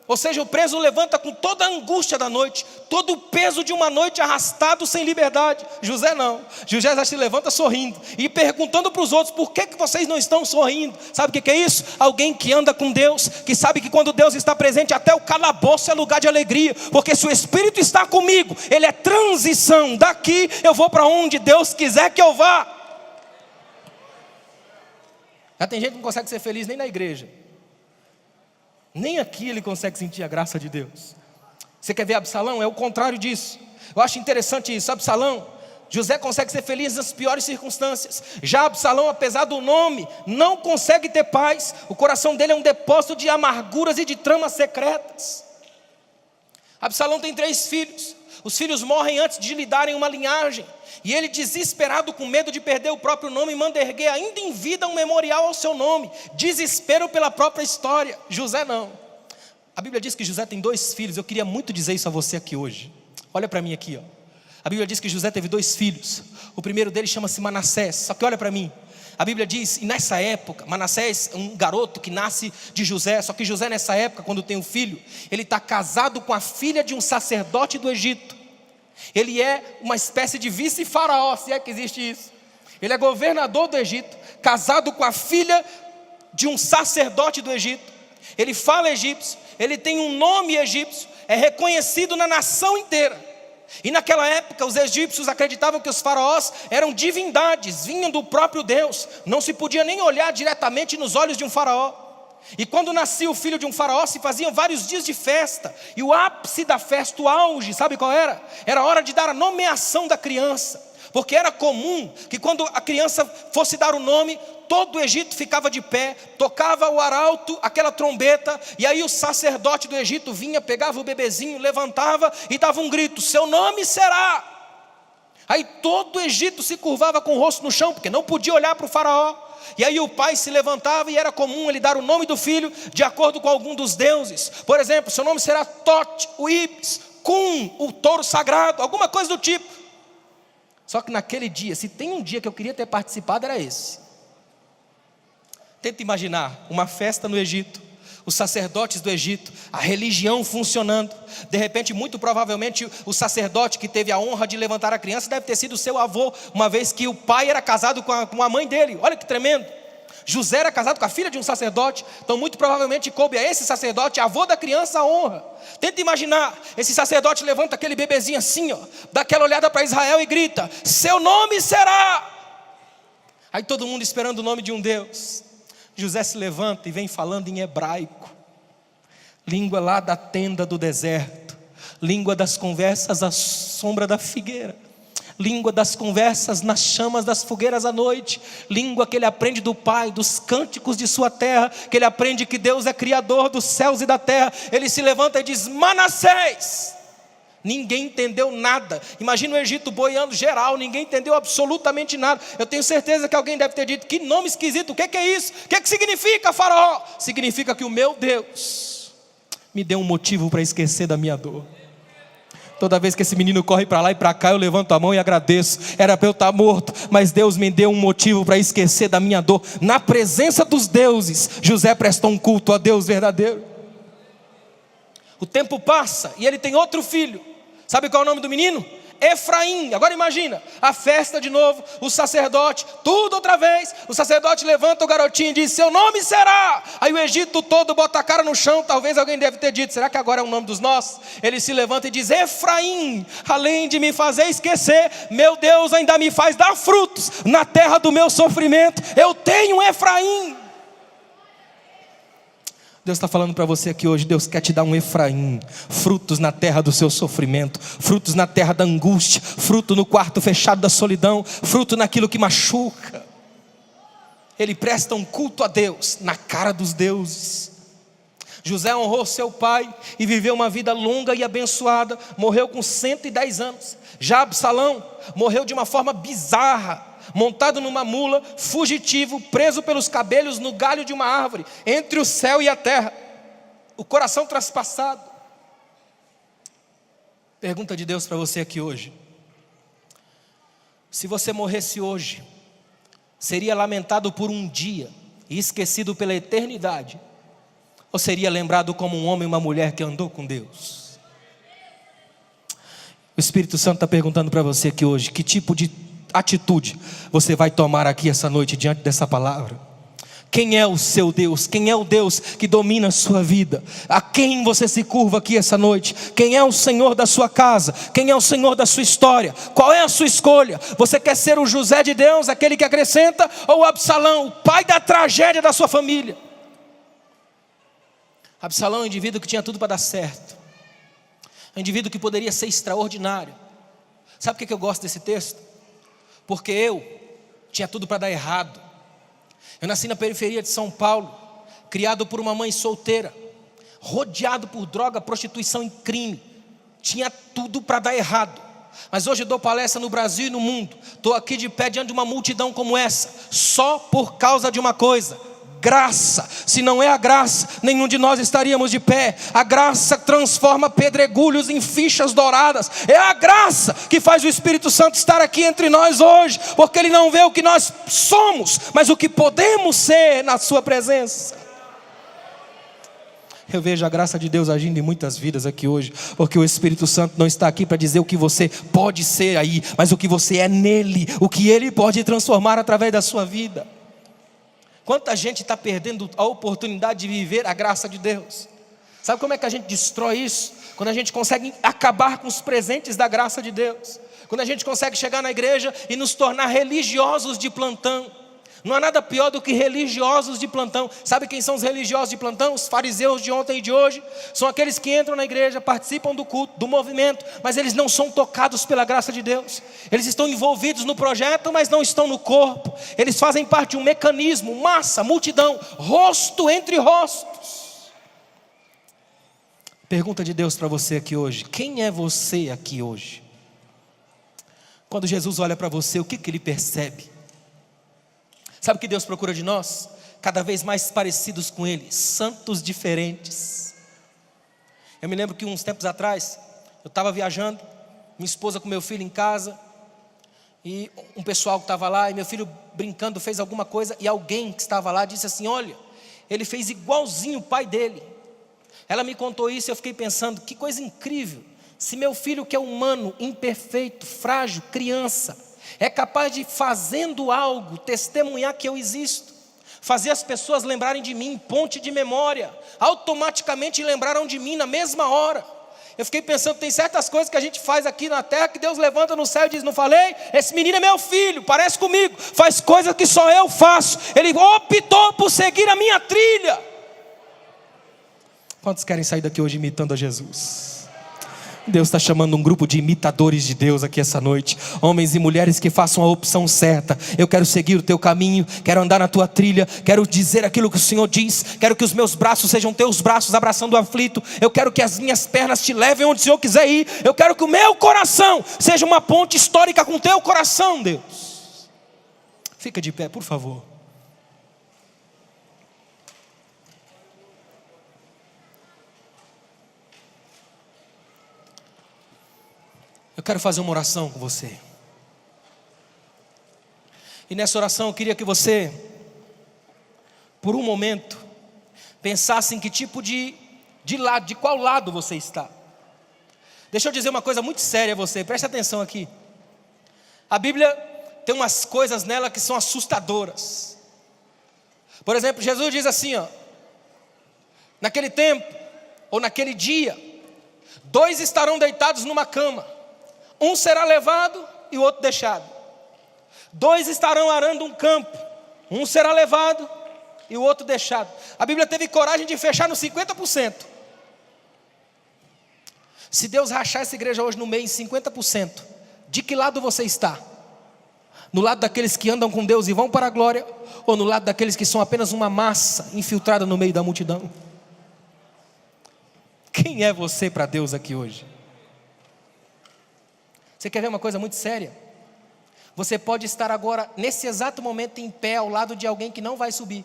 Ou seja, o preso levanta com toda a angústia da noite, todo o peso de uma noite arrastado sem liberdade. José não. José já se levanta sorrindo e perguntando para os outros: por que vocês não estão sorrindo? Sabe o que é isso? Alguém que anda com Deus, que sabe que quando Deus está presente, até o calabouço é lugar de alegria, porque se o Espírito está comigo, ele é transição. Daqui eu vou para onde Deus quiser que eu vá. Já tem gente que não consegue ser feliz nem na igreja. Nem aqui ele consegue sentir a graça de Deus. Você quer ver Absalão? É o contrário disso. Eu acho interessante isso. Absalão, José consegue ser feliz nas piores circunstâncias. Já Absalão, apesar do nome, não consegue ter paz. O coração dele é um depósito de amarguras e de tramas secretas. Absalão tem 3 filhos. Os filhos morrem antes de lhe darem uma linhagem. E ele, desesperado, com medo de perder o próprio nome, manda erguer ainda em vida um memorial ao seu nome. Desespero pela própria história. José não. A Bíblia diz que José tem 2 filhos. Eu queria muito dizer isso a você aqui hoje. Olha para mim aqui, ó. A Bíblia diz que José teve 2 filhos. O primeiro deles chama-se Manassés. Só que olha para mim. A Bíblia diz, e nessa época, Manassés é um garoto que nasce de José. Só que José nessa época, quando tem um filho, ele está casado com a filha de um sacerdote do Egito. Ele é uma espécie de vice-faraó, se é que existe isso. Ele é governador do Egito, casado com a filha de um sacerdote do Egito. Ele fala egípcio, ele tem um nome egípcio, é reconhecido na nação inteira. E naquela época os egípcios acreditavam que os faraós eram divindades, vinham do próprio Deus. Não se podia nem olhar diretamente nos olhos de um faraó. E quando nascia o filho de um faraó, se faziam vários dias de festa. E o ápice da festa, o auge, sabe qual era? Era a hora de dar a nomeação da criança. Porque era comum que quando a criança fosse dar o nome, todo o Egito ficava de pé, tocava o arauto, aquela trombeta, e aí o sacerdote do Egito vinha, pegava o bebezinho, levantava e dava um grito: seu nome será. Aí todo o Egito se curvava com o rosto no chão, porque não podia olhar para o faraó. E aí o pai se levantava e era comum ele dar o nome do filho de acordo com algum dos deuses. Por exemplo, seu nome será Tot, o Ibis, Cum, o touro sagrado, alguma coisa do tipo. Só que naquele dia, se tem um dia que eu queria ter participado, era esse. Tenta imaginar uma festa no Egito, os sacerdotes do Egito, a religião funcionando. De repente, muito provavelmente, o sacerdote que teve a honra de levantar a criança deve ter sido seu avô, uma vez que o pai era casado com a mãe dele. Olha que tremendo. José era casado com a filha de um sacerdote, então muito provavelmente coube a esse sacerdote, avô da criança, a honra. Tenta imaginar, esse sacerdote levanta aquele bebezinho assim, ó, dá aquela olhada para Israel e grita: seu nome será. Aí todo mundo esperando o nome de um Deus. José se levanta e vem falando em hebraico, língua lá da tenda do deserto, língua das conversas à sombra da figueira, língua das conversas nas chamas das fogueiras à noite, língua que ele aprende do pai, dos cânticos de sua terra, que ele aprende que Deus é criador dos céus e da terra. Ele se levanta e diz: Manassés. Ninguém entendeu nada. Imagina o Egito boiando geral, ninguém entendeu absolutamente nada. Eu tenho certeza que alguém deve ter dito: que nome esquisito, o que é isso? O que significa, faraó? Significa que o meu Deus me deu um motivo para esquecer da minha dor. Toda vez que esse menino corre para lá e para cá, eu levanto a mão e agradeço. Era para eu estar morto, mas Deus me deu um motivo para esquecer da minha dor. Na presença dos deuses, José prestou um culto a Deus verdadeiro. O tempo passa e ele tem outro filho. Sabe qual é o nome do menino? Efraim. Agora imagina, a festa de novo, o sacerdote, tudo outra vez. O sacerdote levanta o garotinho e diz: seu nome será. Aí o Egito todo bota a cara no chão. Talvez alguém deve ter dito: será que agora é o nome dos nossos? Ele se levanta e diz: Efraim, além de me fazer esquecer, meu Deus ainda me faz dar frutos na terra do meu sofrimento. Eu tenho Efraim. Deus está falando para você aqui hoje. Deus quer te dar um Efraim, frutos na terra do seu sofrimento, frutos na terra da angústia, fruto no quarto fechado da solidão, fruto naquilo que machuca. Ele presta um culto a Deus na cara dos deuses. José honrou seu pai e viveu uma vida longa e abençoada. Morreu com 110 anos. Já Absalão morreu de uma forma bizarra, montado numa mula, fugitivo, preso pelos cabelos no galho de uma árvore, entre o céu e a terra, o coração traspassado. Pergunta de Deus para você aqui hoje: se você morresse hoje, seria lamentado por um dia e esquecido pela eternidade, ou seria lembrado como um homem e uma mulher que andou com Deus? O Espírito Santo está perguntando para você aqui hoje: que tipo de atitude você vai tomar aqui essa noite diante dessa palavra? Quem é o seu Deus? Quem é o Deus que domina a sua vida? A quem você se curva aqui essa noite? Quem é o Senhor da sua casa? Quem é o Senhor da sua história? Qual é a sua escolha? Você quer ser o José de Deus, aquele que acrescenta, ou o Absalão, o pai da tragédia da sua família? Absalão é um indivíduo que tinha tudo para dar certo, um indivíduo que poderia ser extraordinário. Sabe por que eu gosto desse texto? Porque eu tinha tudo para dar errado. Eu nasci na periferia de São Paulo, criado por uma mãe solteira, rodeado por droga, prostituição e crime. Tinha tudo para dar errado. Mas hoje eu dou palestra no Brasil e no mundo. Estou aqui de pé diante de uma multidão como essa, só por causa de uma coisa: graça. Se não é a graça, nenhum de nós estaríamos de pé. A graça transforma pedregulhos em fichas douradas. É a graça que faz o Espírito Santo estar aqui entre nós hoje, porque Ele não vê o que nós somos, mas o que podemos ser na sua presença. Eu vejo a graça de Deus agindo em muitas vidas aqui hoje, porque o Espírito Santo não está aqui para dizer o que você pode ser aí, mas o que você é nele, o que Ele pode transformar através da sua vida. Quanta gente está perdendo a oportunidade de viver a graça de Deus? Sabe como é que a gente destrói isso? Quando a gente consegue acabar com os presentes da graça de Deus. Quando a gente consegue chegar na igreja e nos tornar religiosos de plantão. Não há nada pior do que religiosos de plantão. Sabe quem são os religiosos de plantão? Os fariseus de ontem e de hoje. São aqueles que entram na igreja, participam do culto, do movimento, mas eles não são tocados pela graça de Deus. Eles estão envolvidos no projeto, mas não estão no corpo. Eles fazem parte de um mecanismo, massa, multidão, rosto entre rostos. Pergunta de Deus para você aqui hoje: quem é você aqui hoje? Quando Jesus olha para você, o que ele percebe? Sabe o que Deus procura de nós? Cada vez mais parecidos com Ele, santos diferentes. Eu me lembro que uns tempos atrás, eu estava viajando, minha esposa com meu filho em casa, e um pessoal que estava lá, e meu filho brincando fez alguma coisa, e alguém que estava lá disse assim: olha, ele fez igualzinho o pai dele. Ela me contou isso e eu fiquei pensando, que coisa incrível. Se meu filho, que é humano, imperfeito, frágil, criança, é capaz de, fazendo algo, testemunhar que eu existo, fazer as pessoas lembrarem de mim, ponte de memória, automaticamente lembraram de mim na mesma hora. Eu fiquei pensando, tem certas coisas que a gente faz aqui na terra, que Deus levanta no céu e diz: não falei? Esse menino é meu filho, parece comigo, faz coisas que só eu faço. Ele optou por seguir a minha trilha. Quantos querem sair daqui hoje imitando a Jesus? Deus está chamando um grupo de imitadores de Deus aqui essa noite. Homens e mulheres que façam a opção certa. Eu quero seguir o teu caminho, quero andar na tua trilha, quero dizer aquilo que o Senhor diz. Quero que os meus braços sejam teus braços abraçando o aflito. Eu quero que as minhas pernas te levem onde o Senhor quiser ir. Eu quero que o meu coração seja uma ponte histórica com o teu coração, Deus. Fica de pé, por favor. Eu quero fazer uma oração com você. E nessa oração eu queria que você, por um momento, pensasse em que tipo de lado, de qual lado você está. Deixa eu dizer uma coisa muito séria a você, preste atenção aqui. A Bíblia tem umas coisas nela que são assustadoras. Por exemplo, Jesus diz assim, ó: naquele tempo, ou naquele dia, 2 estarão deitados numa cama. Um será levado e o outro deixado. 2 estarão arando um campo. Um será levado e o outro deixado. A Bíblia teve coragem de fechar no 50%. Se Deus rachar essa igreja hoje no meio em 50%, de que lado você está? No lado daqueles que andam com Deus e vão para a glória, ou no lado daqueles que são apenas uma massa infiltrada no meio da multidão? Quem é você para Deus aqui hoje? Você quer ver uma coisa muito séria? Você pode estar agora, nesse exato momento, em pé ao lado de alguém que não vai subir.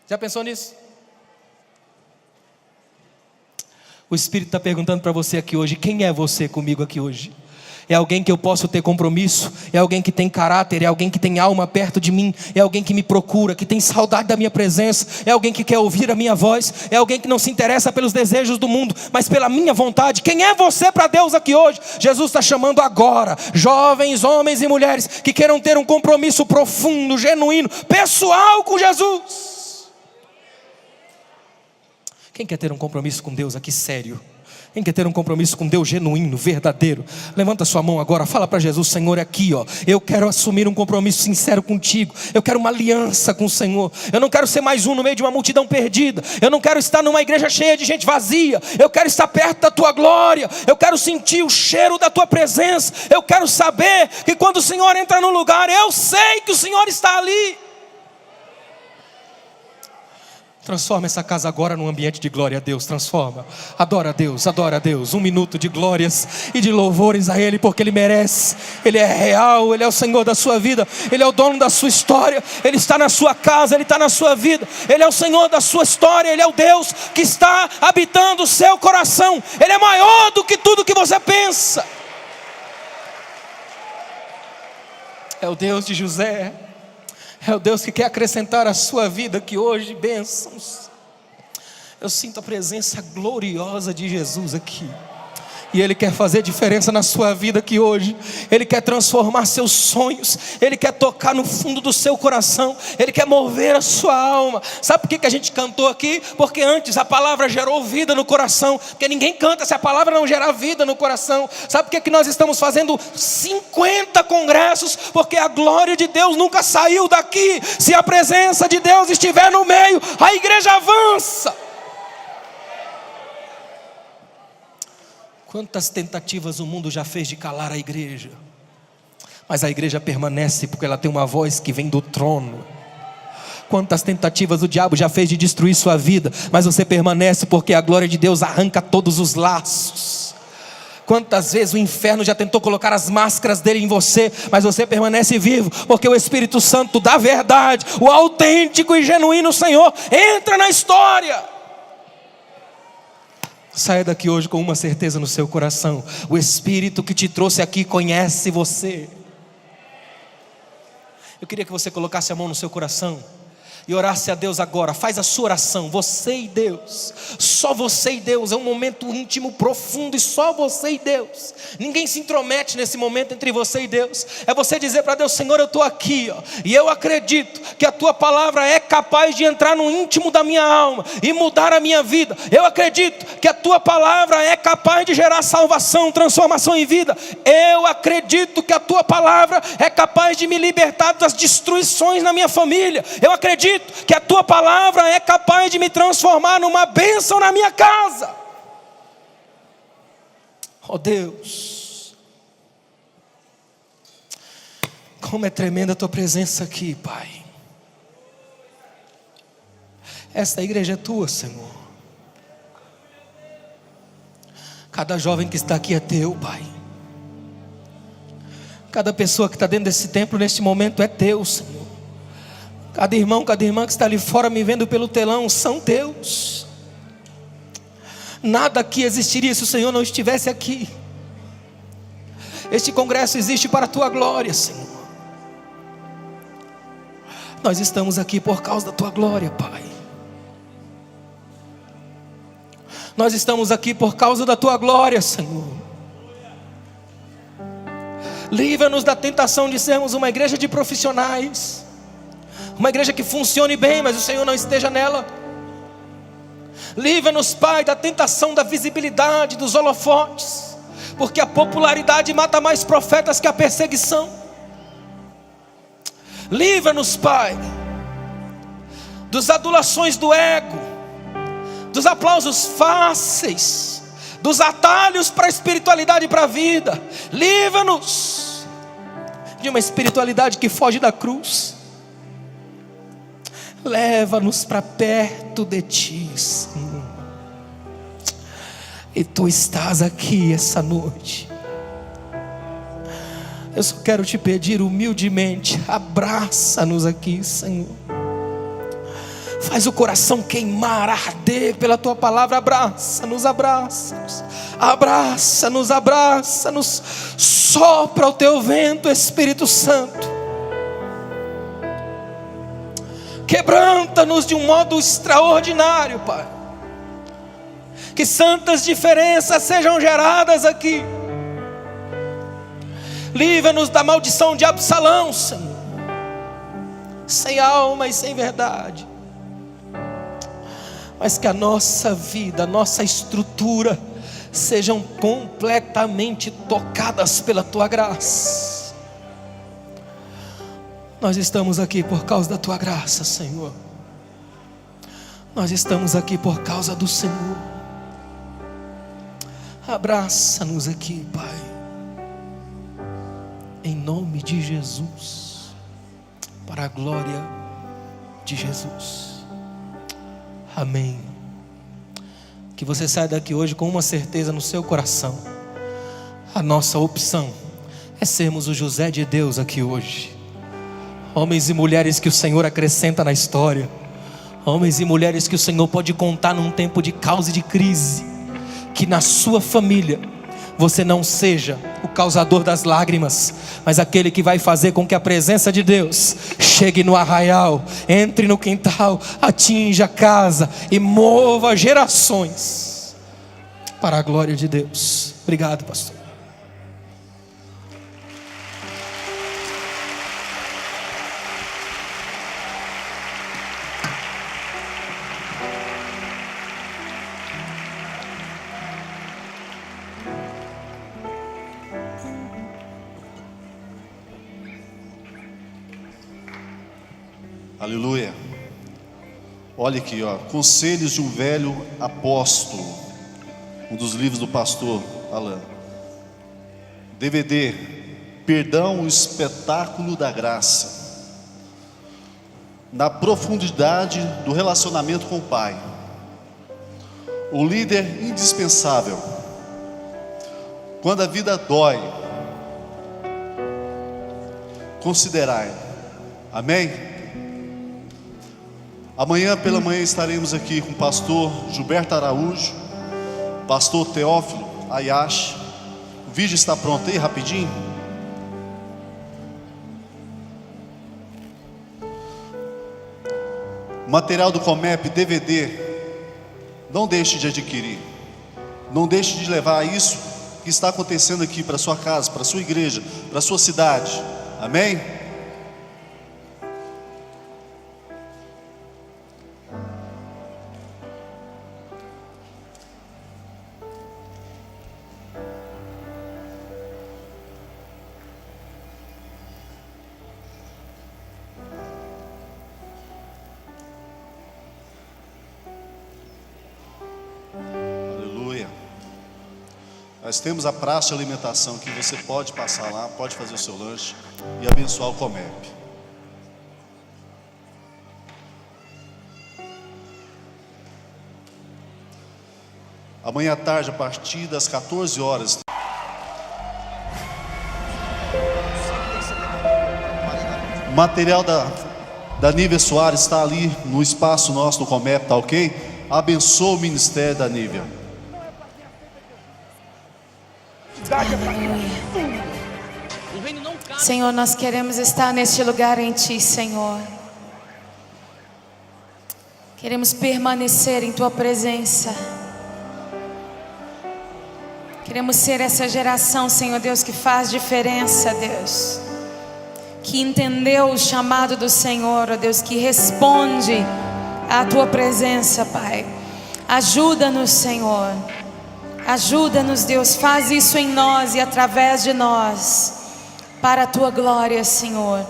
Já pensou nisso? O Espírito está perguntando para você aqui hoje: quem é você comigo aqui hoje? É alguém que eu posso ter compromisso? É alguém que tem caráter? É alguém que tem alma perto de mim? É alguém que me procura, que tem saudade da minha presença? É alguém que quer ouvir a minha voz? É alguém que não se interessa pelos desejos do mundo, mas pela minha vontade? Quem é você para Deus aqui hoje? Jesus está chamando agora jovens, homens e mulheres que queiram ter um compromisso profundo, genuíno, pessoal com Jesus. Quem quer ter um compromisso com Deus aqui sério? Quem quer ter um compromisso com Deus genuíno, verdadeiro? Levanta sua mão agora, fala para Jesus: Senhor, aqui ó, eu quero assumir um compromisso sincero contigo. Eu quero uma aliança com o Senhor. Eu não quero ser mais um no meio de uma multidão perdida. Eu não quero estar numa igreja cheia de gente vazia. Eu quero estar perto da tua glória. Eu quero sentir o cheiro da tua presença. Eu quero saber que quando o Senhor entra no lugar, eu sei que o Senhor está ali. Transforma essa casa agora num ambiente de glória a Deus. Transforma. Adora a Deus, adora a Deus. 1 minuto de glórias e de louvores a Ele, porque Ele merece. Ele é real, Ele é o Senhor da sua vida. Ele é o dono da sua história. Ele está na sua casa, Ele está na sua vida. Ele é o Senhor da sua história. Ele é o Deus que está habitando o seu coração. Ele é maior do que tudo que você pensa. É o Deus de José. É o Deus que quer acrescentar à sua vida aqui hoje bênçãos. Eu sinto a presença gloriosa de Jesus aqui. E Ele quer fazer diferença na sua vida aqui hoje. Ele quer transformar seus sonhos. Ele quer tocar no fundo do seu coração. Ele quer mover a sua alma. Sabe por que a gente cantou aqui? Porque antes a palavra gerou vida no coração. Porque ninguém canta se a palavra não gerar vida no coração. Sabe por que nós estamos fazendo 50 congressos? Porque a glória de Deus nunca saiu daqui. Se a presença de Deus estiver no meio, a igreja avança. Quantas tentativas o mundo já fez de calar a igreja, mas a igreja permanece porque ela tem uma voz que vem do trono. Quantas tentativas o diabo já fez de destruir sua vida, mas você permanece porque a glória de Deus arranca todos os laços. Quantas vezes o inferno já tentou colocar as máscaras dele em você, mas você permanece vivo, porque o Espírito Santo da verdade, o autêntico e genuíno Senhor, entra na história. Saia daqui hoje com uma certeza no seu coração: o Espírito que te trouxe aqui conhece você. Eu queria que você colocasse a mão no seu coração e orasse a Deus agora. Faz a sua oração, você e Deus. Só você e Deus, é um momento íntimo, profundo, e só você e Deus. Ninguém se intromete nesse momento entre você e Deus. É você dizer para Deus: Senhor, eu estou aqui, e eu acredito que a Tua palavra é capaz de entrar no íntimo da minha alma e mudar a minha vida. Eu acredito que a Tua palavra é capaz de gerar salvação, transformação em vida. Eu acredito que a Tua palavra é capaz de me libertar das destruições na minha família. Eu acredito que a Tua palavra é capaz de me transformar numa bênção na minha casa. Oh Deus, como é tremenda a Tua presença aqui, Pai. Esta igreja é Tua, Senhor. Cada jovem que está aqui é Teu, Pai. Cada pessoa que está dentro desse templo neste momento é Teu, Senhor. Cada irmão, cada irmã que está ali fora me vendo pelo telão são Teus. Nada aqui existiria se o Senhor não estivesse aqui. Este congresso existe para a Tua glória, Senhor. Nós estamos aqui por causa da Tua glória, Pai. Nós estamos aqui por causa da Tua glória, Senhor. Livra-nos da tentação de sermos uma igreja de profissionais, uma igreja que funcione bem, mas o Senhor não esteja nela. Livra-nos, Pai, da tentação da visibilidade, dos holofotes, porque a popularidade mata mais profetas que a perseguição. Livra-nos, Pai, dos adulações do ego, dos aplausos fáceis, dos atalhos para a espiritualidade e para a vida. Livra-nos de uma espiritualidade que foge da cruz. Leva-nos para perto de Ti, Senhor. E Tu estás aqui essa noite. Eu só quero Te pedir humildemente: abraça-nos aqui, Senhor. Faz o coração queimar, arder pela Tua palavra. Abraça-nos, abraça-nos, abraça-nos, abraça-nos. Sopra o Teu vento, Espírito Santo. Quebranta-nos de um modo extraordinário, Pai. Que santas diferenças sejam geradas aqui. Livra-nos da maldição de Absalão, Senhor. Sem alma e sem verdade. Mas que a nossa vida, a nossa estrutura sejam completamente tocadas pela Tua graça. Nós estamos aqui por causa da Tua graça, Senhor. Nós estamos aqui por causa do Senhor. Abraça-nos aqui, Pai. Em nome de Jesus. Para a glória de Jesus. Amém. Que você saia daqui hoje com uma certeza no seu coração: a nossa opção é sermos o José de Deus aqui hoje. Homens e mulheres que o Senhor acrescenta na história. Homens e mulheres que o Senhor pode contar num tempo de caos e de crise. Que na sua família você não seja o causador das lágrimas, mas aquele que vai fazer com que a presença de Deus chegue no arraial, entre no quintal, atinja a casa e mova gerações para a glória de Deus. Obrigado, pastor. Aleluia. Olha aqui, ó, Conselhos de um Velho Apóstolo, um dos livros do pastor Alain. DVD, Perdão, o Espetáculo da Graça. Na profundidade do relacionamento com o Pai, o líder indispensável. Quando a vida dói, considerai. Amém? Amanhã pela manhã estaremos aqui com o pastor Gilberto Araújo, pastor Teófilo Ayashi. O vídeo está pronto aí, rapidinho. Material do Comep, DVD, não deixe de adquirir. Não deixe de levar isso que está acontecendo aqui para sua casa, para sua igreja, para sua cidade. Amém? Nós temos a praça de alimentação que você pode passar lá, pode fazer o seu lanche e abençoar o Comep. Amanhã à tarde, a partir das 14 horas. O material da Nívia Soares está ali no espaço nosso no Comep, tá ok? Abençoa o ministério da Nívia. Senhor, nós queremos estar neste lugar em Ti, Senhor. Queremos permanecer em Tua presença. Queremos ser essa geração, Senhor Deus, que faz diferença, Deus, que entendeu o chamado do Senhor, ó Deus, que responde à Tua presença, Pai. Ajuda-nos, Senhor. Ajuda-nos, Deus, faz isso em nós e através de nós, para a Tua glória, Senhor.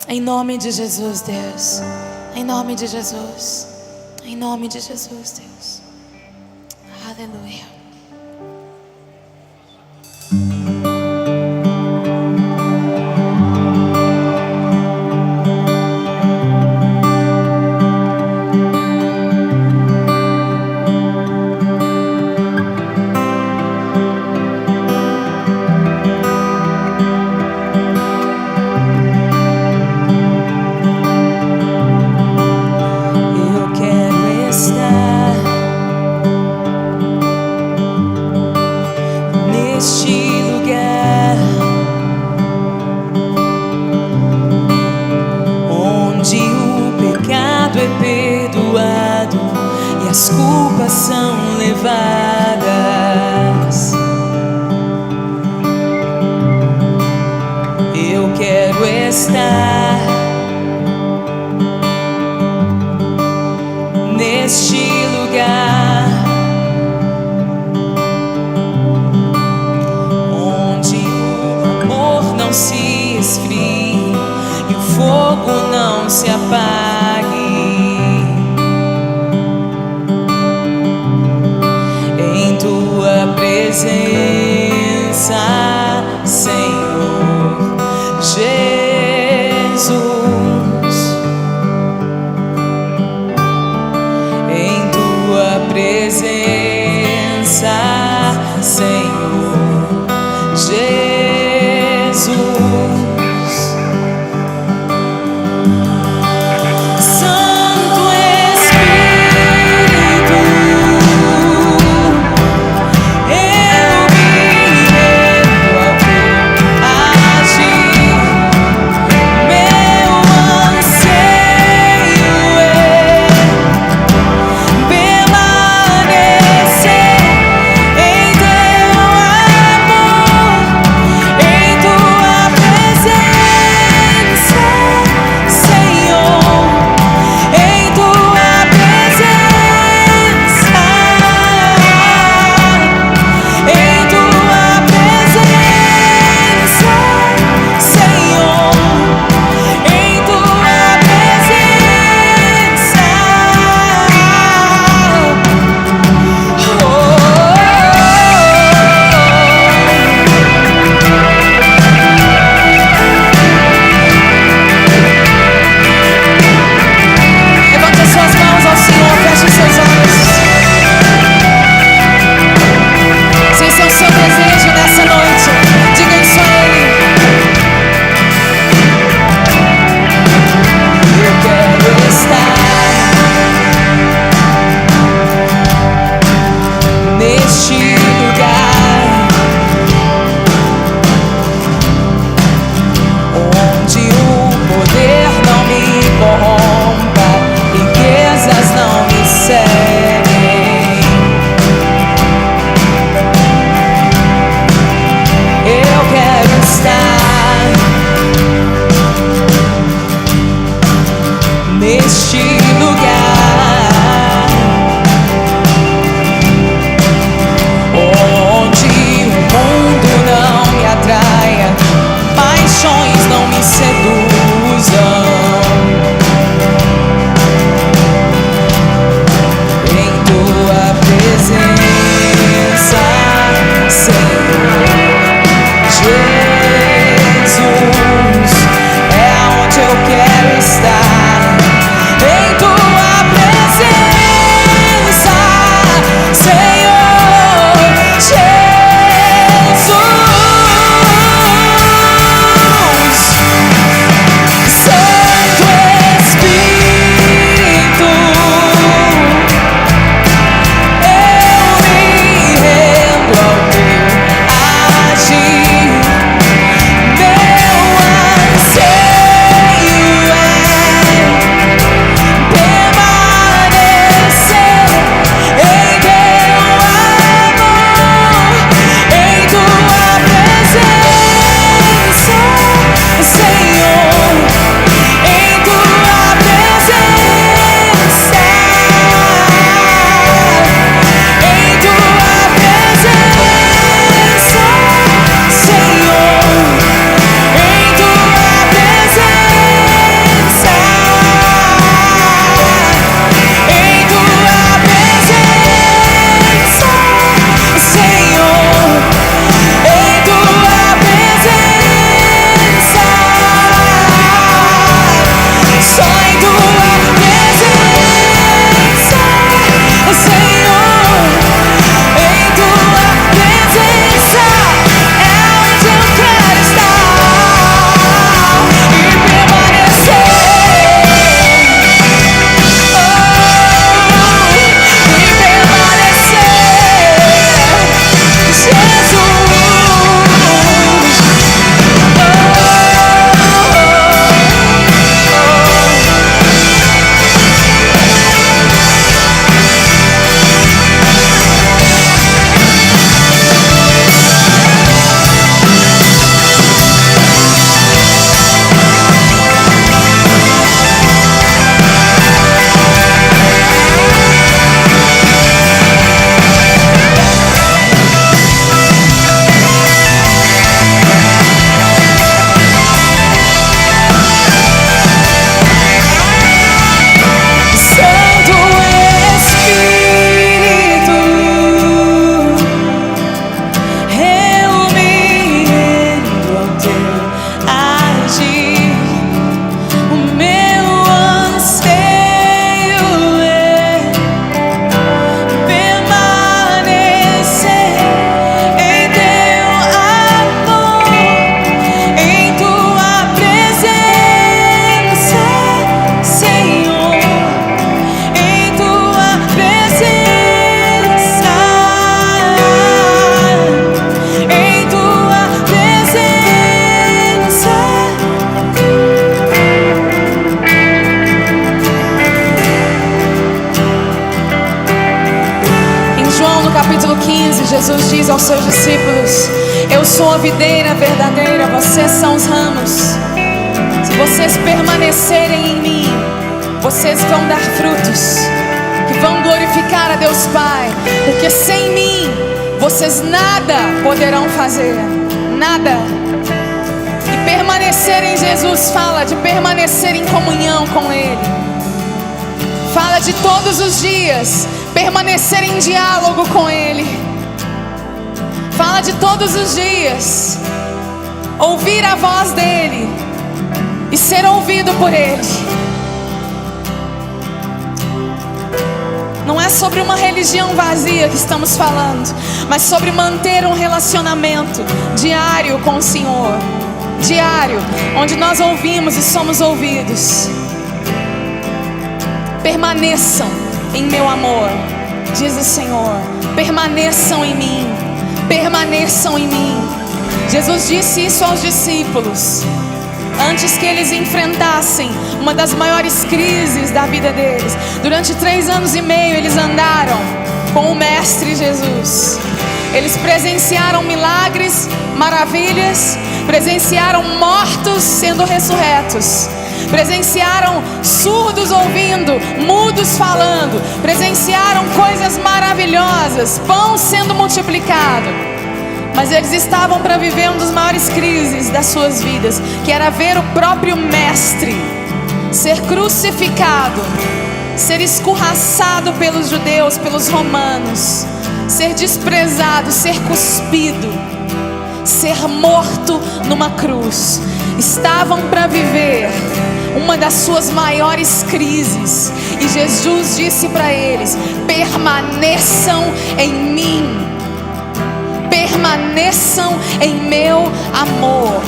Em nome de Jesus, Deus. Em nome de Jesus. Em nome de Jesus, Deus. Aleluia. As culpas são levadas. Eu quero estar neste lugar onde o amor não se esfrie e o fogo não se apague. Presença, Senhor Jesus, em Tua presença, Senhor Jesus. Permanecer em Teu Jesus diz aos seus discípulos: eu sou a videira verdadeira, vocês são os ramos. Se vocês permanecerem em mim, vocês vão dar frutos que vão glorificar a Deus Pai, porque sem mim vocês nada poderão fazer, nada. E permanecer em Jesus fala de permanecer em comunhão com Ele, fala de todos os dias permanecer em diálogo com Ele, fala de todos os dias ouvir a voz dEle e ser ouvido por Ele. Não é sobre uma religião vazia que estamos falando, mas sobre manter um relacionamento diário com o Senhor, diário, onde nós ouvimos e somos ouvidos. Permaneçam em meu amor, diz o Senhor. Permaneçam em mim, permaneçam em mim. Jesus disse isso aos discípulos antes que eles enfrentassem uma das maiores crises da vida deles. Durante 3 anos e meio eles andaram com o Mestre Jesus. Eles presenciaram milagres, maravilhas, presenciaram mortos sendo ressurretos, presenciaram surdos ouvindo, mudos falando, presenciaram coisas maravilhosas, pão sendo multiplicado. Mas eles estavam para viver uma das maiores crises das suas vidas, que era ver o próprio Mestre ser crucificado, ser escorraçado pelos judeus, pelos romanos, ser desprezado, ser cuspido, ser morto numa cruz. Estavam para viver uma das suas maiores crises, e Jesus disse para eles: permaneçam em mim, permaneçam em meu amor.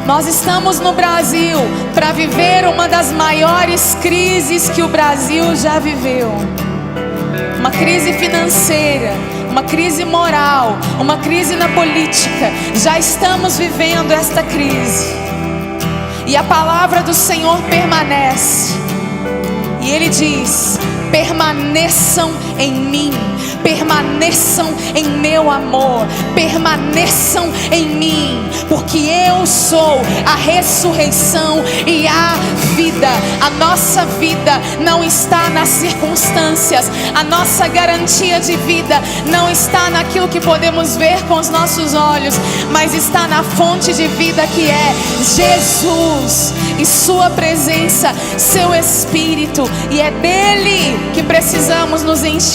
Nós estamos no Brasil para viver uma das maiores crises que o Brasil já viveu. Uma crise financeira, uma crise moral, uma crise na política. Já estamos vivendo esta crise. E a palavra do Senhor permanece. E Ele diz: permaneçam em mim, permaneçam em meu amor, permaneçam em mim, porque eu sou a ressurreição e a vida. A nossa vida não está nas circunstâncias, a nossa garantia de vida não está naquilo que podemos ver com os nossos olhos, mas está na fonte de vida que é Jesus e sua presença, seu Espírito, e é dele que precisamos nos encher.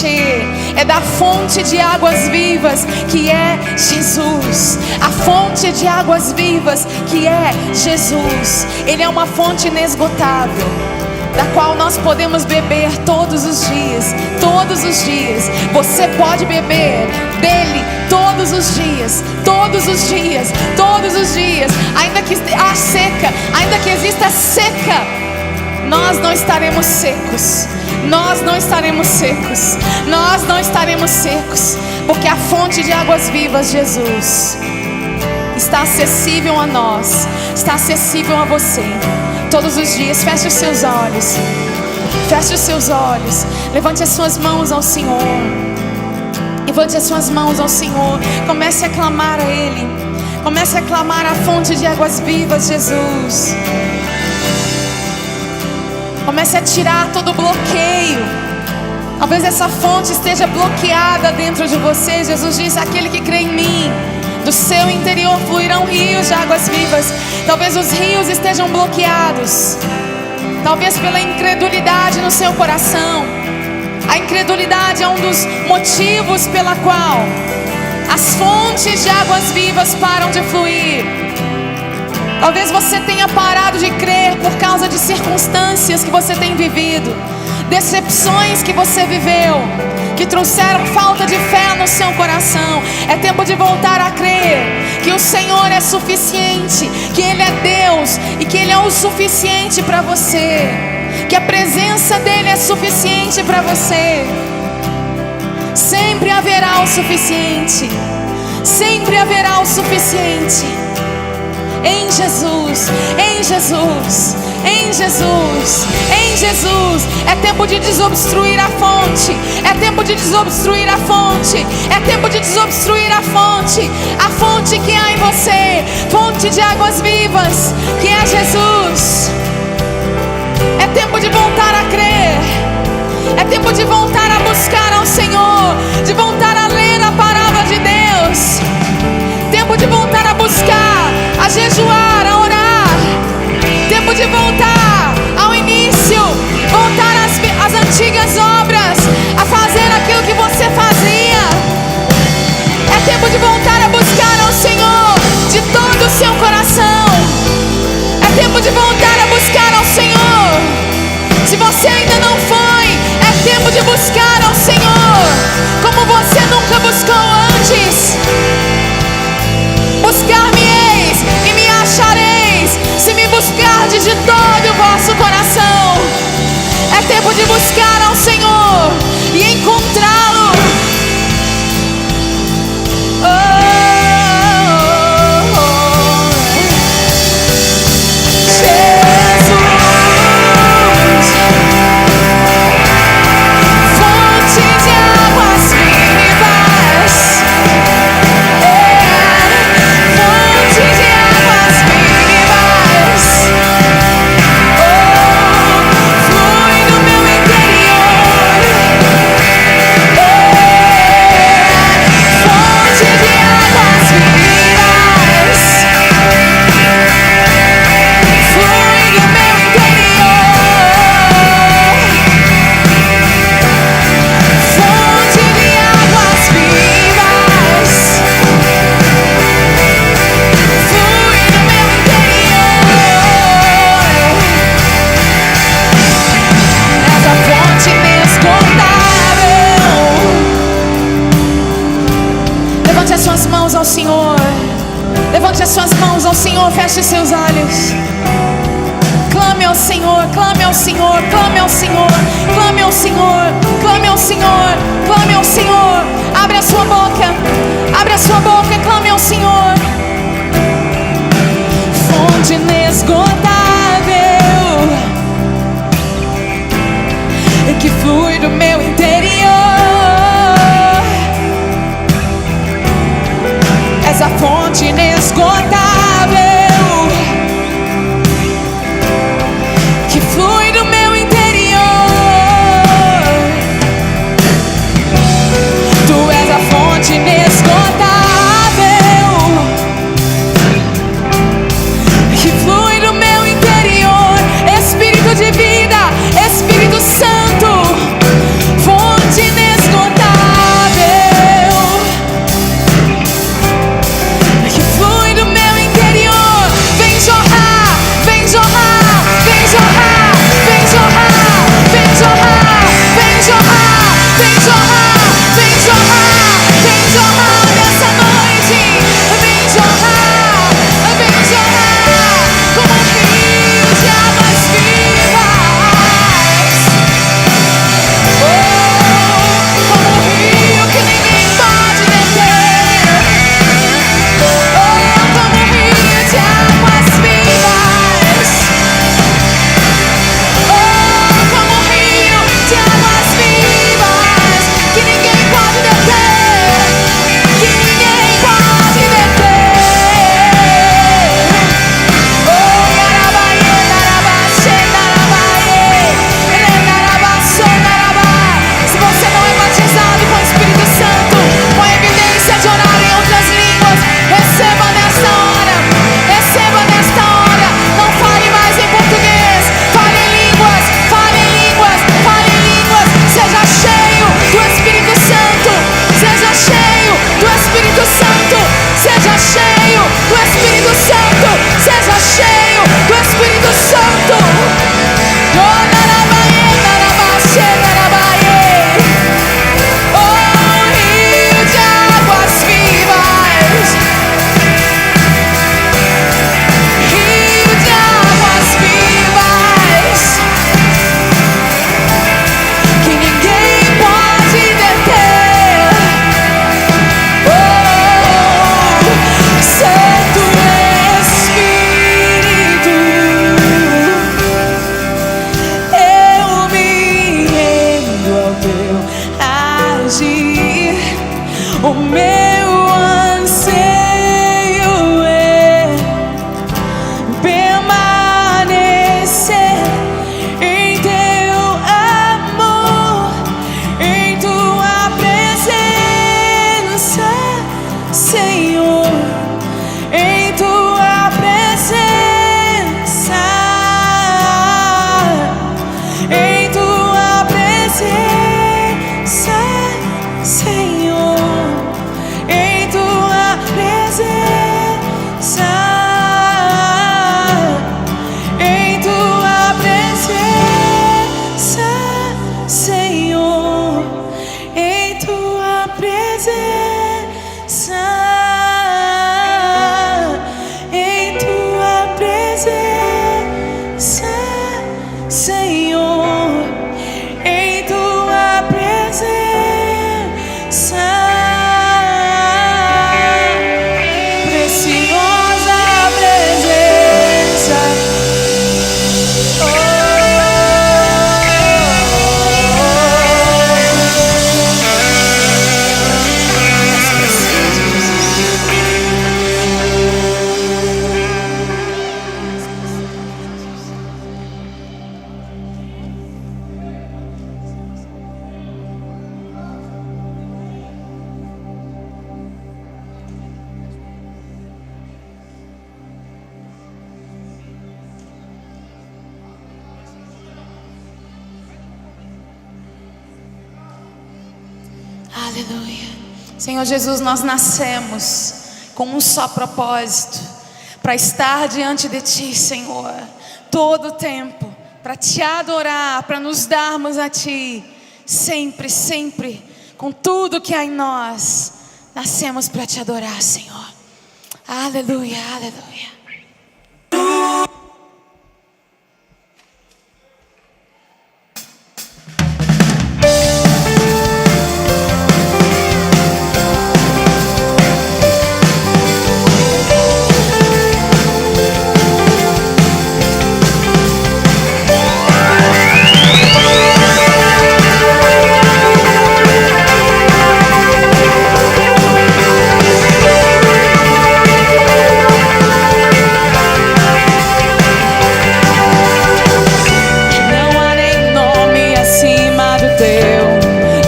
É da fonte de águas vivas que é Jesus. A fonte de águas vivas que é Jesus. Ele é uma fonte inesgotável, da qual nós podemos beber todos os dias. Todos os dias. Você pode beber dele todos os dias. Todos os dias. Todos os dias. Ainda que a seca, ainda que exista seca, nós não estaremos secos. Nós não estaremos secos. Nós não estaremos secos, porque a fonte de águas vivas, Jesus, está acessível a nós, está acessível a você. Todos os dias, feche os seus olhos. Feche os seus olhos. Levante as suas mãos ao Senhor. Levante as suas mãos ao Senhor. Comece a clamar a Ele. Comece a clamar a fonte de águas vivas, Jesus. Comece a tirar todo bloqueio. Talvez essa fonte esteja bloqueada dentro de você. Jesus disse: aquele que crê em mim, do seu interior fluirão rios de águas vivas. Talvez os rios estejam bloqueados, talvez pela incredulidade no seu coração. A incredulidade é um dos motivos pela qual as fontes de águas vivas param de fluir. Talvez você tenha parado de crer por causa de circunstâncias que você tem vivido, decepções que você viveu, que trouxeram falta de fé no seu coração. É tempo de voltar a crer que o Senhor é suficiente, que Ele é Deus e que Ele é o suficiente para você, que a presença dEle é suficiente para você. Sempre haverá o suficiente, sempre haverá o suficiente. Em Jesus, em Jesus, em Jesus, em Jesus. É tempo de desobstruir a fonte. É tempo de desobstruir a fonte. É tempo de desobstruir a fonte. A fonte que há em você, fonte de águas vivas, que é Jesus. É tempo de voltar a crer. É tempo de voltar a buscar ao Senhor, de voltar a ler a palavra de Deus. Tempo de voltar a buscar, a jejuar, a orar. Tempo de voltar ao início, voltar às antigas obras, a fazer aquilo que você fazia. É tempo de voltar a buscar ao Senhor de todo o seu coração. É tempo de voltar a buscar ao Senhor. Se você ainda não foi, é tempo de buscar ao Senhor como você nunca buscou antes. Buscar-me-eis e me achareis, se me buscardes de todo o vosso coração. É tempo de buscar ao Senhor e encontrá-lo. Ao Senhor, levante as suas mãos ao Senhor, feche seus olhos, clame ao Senhor, clame ao Senhor, clame ao Senhor, clame ao Senhor, clame ao Senhor, clame ao Senhor. Abre a sua boca e clame ao Senhor. Fonte inesgotável que flui do meu interior. Essa fonte inesgotável que flui do meu interior. Tu és a fonte inesgotável que flui do meu interior. Espírito de vida, Espírito Santo, fonte inesgotável que flui do meu Aleluia. Senhor Jesus, nós nascemos com um só propósito: para estar diante de Ti, Senhor, todo o tempo, para Te adorar, para nos darmos a Ti, sempre, sempre, com tudo que há em nós, nascemos para Te adorar, Senhor. Aleluia, aleluia.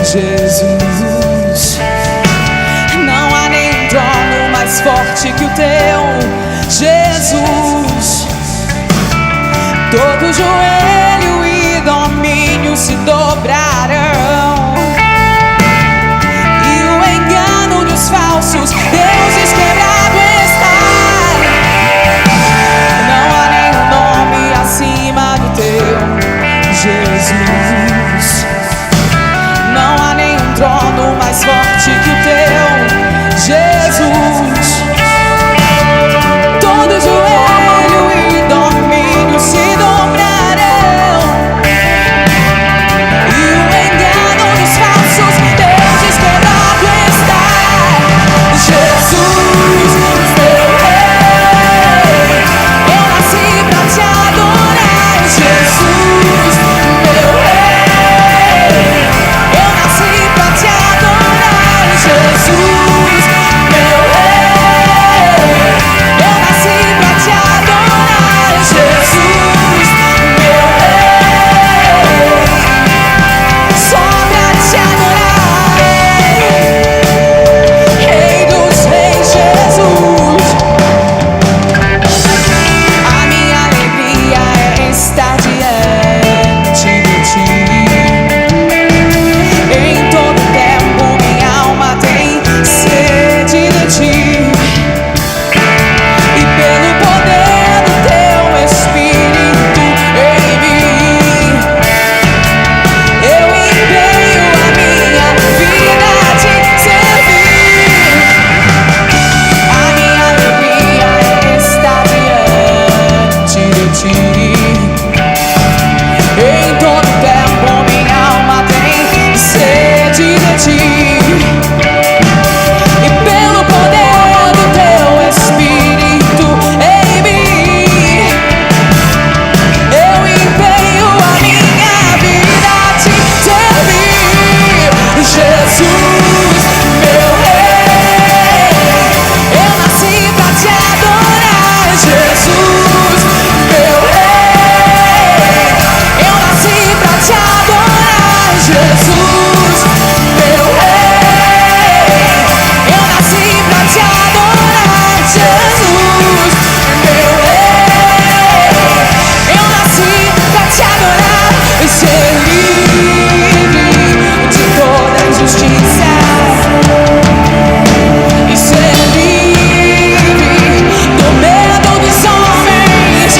Jesus, não há nenhum trono mais forte que o teu, Jesus. Todo joelho e domínio se dobrarão, e o engano dos falsos deuses quebrado está. Não há nenhum nome acima do teu, Jesus. Não há nenhum trono mais forte que o teu, Jesus. Todo joelho e domínio se dobrarão, e o engano dos falsos deuses quebrado está. Jesus, meu rei, eu nasci pra te adorar. Jesus, meu rei, eu nasci pra te adorar. Jesus, meu rei, eu nasci pra te adorar. Jesus, meu rei, só pra te adorar. Rei dos reis, Jesus, a minha alegria é estar diante de ti. Em todo tempo minha alma tem sede de ti, e pelo poder do teu Espírito em mim, eu empenho a minha vida a te servir. A minha alegria é estar diante de ti. Em todo tempo minha alma tem sede de ti, e pelo poder do teu Espírito em mim, eu empenho a minha vida a te servir. Jesus, meu rei, eu nasci pra te adorar. Jesus, meu rei, eu nasci pra te adorar. Jesus, meu rei, eu nasci pra te adorar. Jesus, meu rei, eu nasci pra te adorar. E ser livre de toda injustiça, e ser livre do medo dos homens,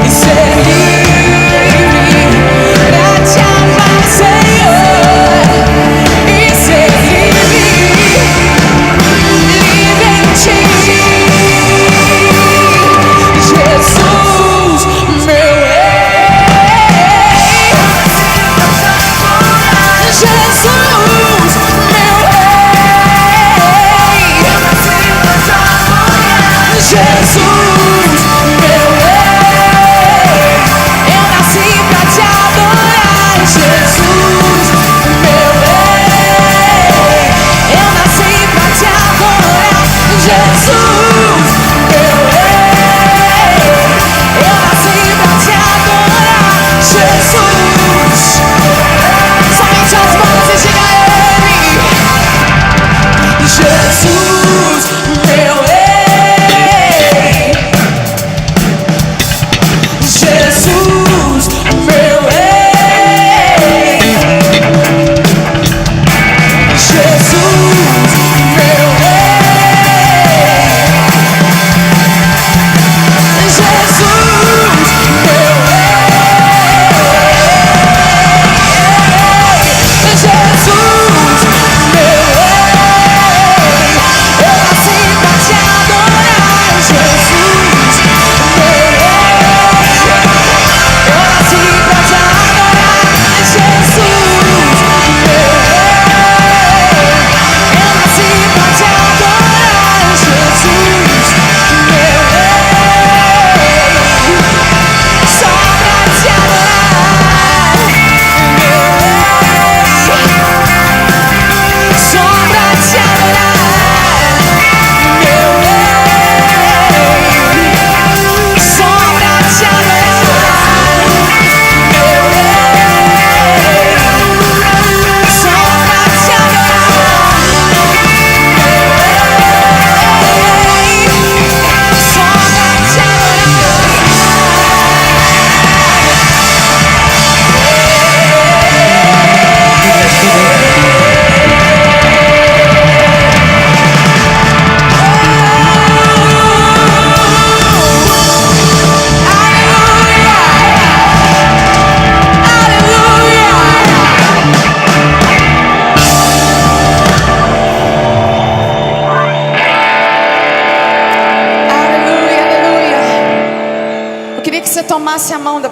e ser livre pra te amar, Senhor.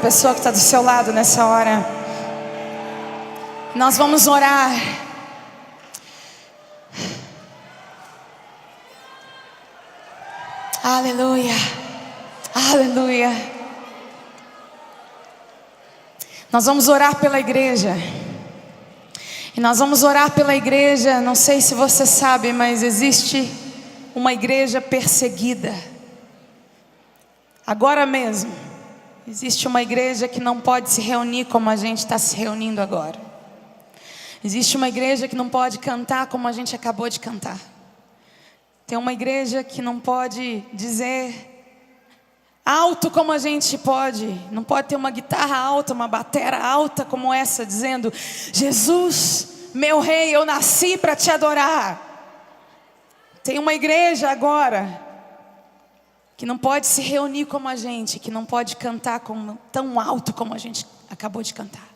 pessoa que está do seu lado nessa hora. Nós vamos orar. Aleluia, aleluia. Nós vamos orar pela igreja. E nós vamos orar pela igreja. Não sei se você sabe, mas existe uma igreja perseguida. Agora mesmo, existe uma igreja que não pode se reunir como a gente está se reunindo agora. Existe uma igreja que não pode cantar como a gente acabou de cantar. Tem uma igreja que não pode dizer alto como a gente pode. Não pode ter uma guitarra alta, uma batera alta como essa, dizendo: Jesus, meu rei, eu nasci para te adorar. Tem uma igreja agora que não pode se reunir como a gente, que não pode cantar tão alto como a gente acabou de cantar.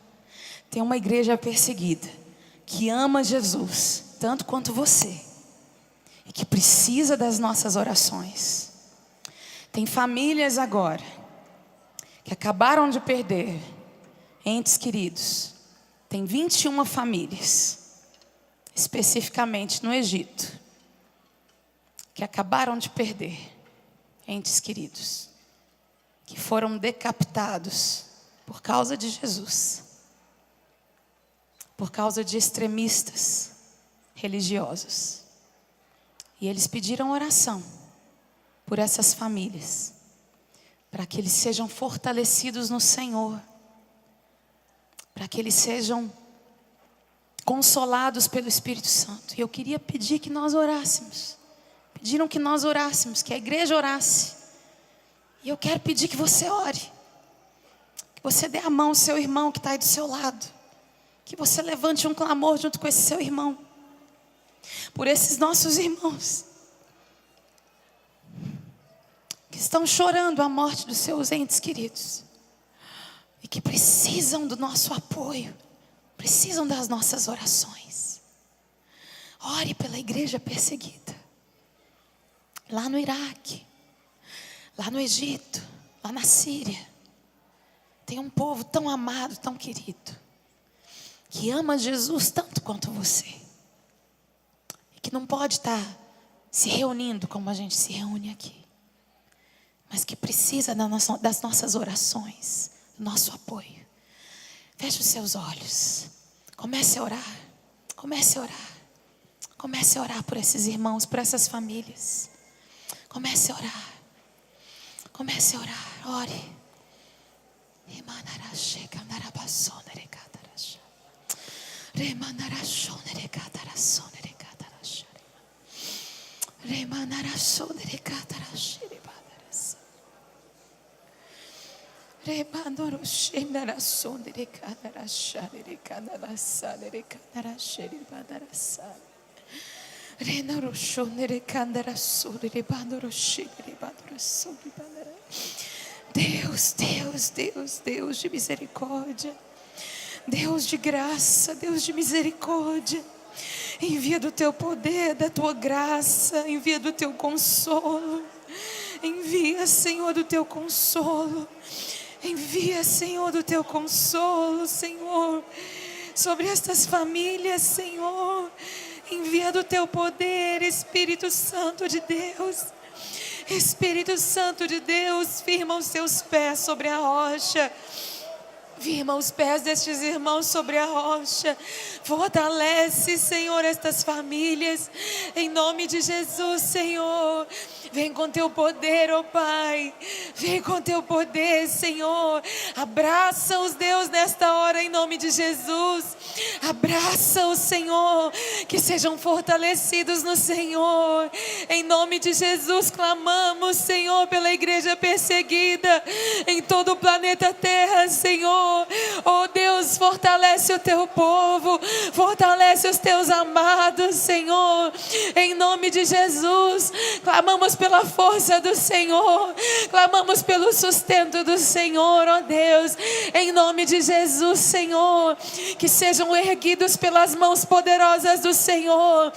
Tem uma igreja perseguida, que ama Jesus tanto quanto você, e que precisa das nossas orações. Tem famílias agora que acabaram de perder entes queridos. Tem 21 famílias, especificamente no Egito, que acabaram de perder entes queridos, que foram decapitados por causa de Jesus, por causa de extremistas religiosos. E eles pediram oração por essas famílias, para que eles sejam fortalecidos no Senhor, para que eles sejam consolados pelo Espírito Santo. E eu queria pedir que nós orássemos. Pediram que nós orássemos, que a igreja orasse. E eu quero pedir que você ore, que você dê a mão ao seu irmão que está aí do seu lado, que você levante um clamor junto com esse seu irmão, por esses nossos irmãos que estão chorando a morte dos seus entes queridos e que precisam do nosso apoio, precisam das nossas orações. Ore pela igreja perseguida, lá no Iraque, lá no Egito, lá na Síria. Tem um povo tão amado, tão querido, que ama Jesus tanto quanto você, e que não pode estar se reunindo como a gente se reúne aqui, mas que precisa das nossas orações, do nosso apoio. Feche os seus olhos, comece a orar, comece a orar, comece a orar por esses irmãos, por essas famílias. Comece a orar, comece a orar, ore. Deus, Deus, Deus, Deus de misericórdia, Deus de graça, Deus de misericórdia, envia do teu poder, da tua graça, envia do teu consolo, envia, Senhor, do teu consolo, envia, Senhor, do teu consolo, Senhor, sobre estas famílias, Senhor. Envia do teu poder, Espírito Santo de Deus. Espírito Santo de Deus, firma os teus pés sobre a rocha. Firma os pés destes irmãos sobre a rocha. Fortalece, Senhor, estas famílias. Em nome de Jesus, Senhor. Vem com teu poder, ó Pai. Vem com teu poder, Senhor. Abraça-os, Deus, nesta hora, em nome de Jesus. Abraça-os, Senhor. Que sejam fortalecidos no Senhor. Em nome de Jesus, clamamos, Senhor, pela igreja perseguida em todo o planeta Terra, Senhor. Oh Deus, fortalece o teu povo. Fortalece os teus amados, Senhor. Em nome de Jesus, clamamos pela força do Senhor, clamamos pelo sustento do Senhor, ó Deus, em nome de Jesus, Senhor, que sejam erguidos pelas mãos poderosas do Senhor.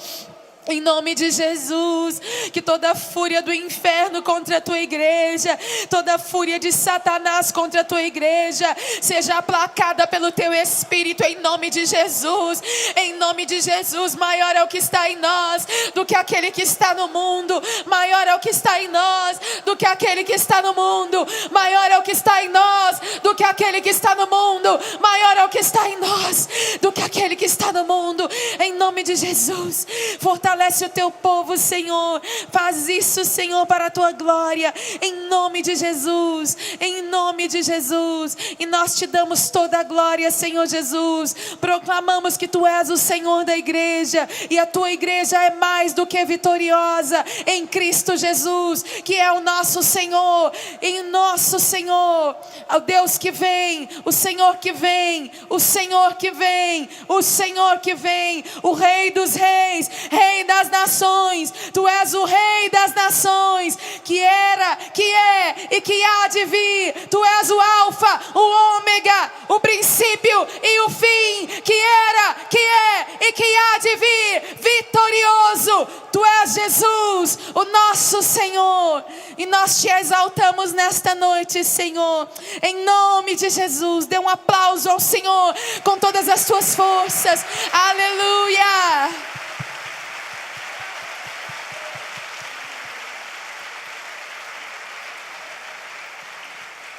Em nome de Jesus, que toda fúria do inferno contra a tua igreja, toda fúria de Satanás contra a tua igreja, seja aplacada pelo teu Espírito, em nome de Jesus. Em nome de Jesus, maior é o que está em nós do que aquele que está no mundo. Maior é o que está em nós do que aquele que está no mundo. Maior é o que está em nós do que aquele que está no mundo. Maior é o que está em nós do que aquele que está no mundo. Em nome de Jesus, fortalece o teu povo, Senhor. Faz isso, Senhor, para a tua glória, em nome de Jesus, em nome de Jesus. E nós te damos toda a glória, Senhor Jesus. Proclamamos que tu és o Senhor da igreja, e a tua igreja é mais do que vitoriosa em Cristo Jesus, que é o nosso Senhor, em nosso Senhor, o Deus que vem, o Senhor que vem, o Senhor que vem, o Senhor que vem, o Rei dos reis, Rei das nações. Tu és o Rei das nações, que era, que é e que há de vir. Tu és o Alfa, o Ômega, o princípio e o fim, que era, que é e que há de vir, vitorioso. Tu és Jesus, o nosso Senhor, e nós te exaltamos nesta noite, Senhor, em nome de Jesus. Dê um aplauso ao Senhor com todas as tuas forças. Aleluia.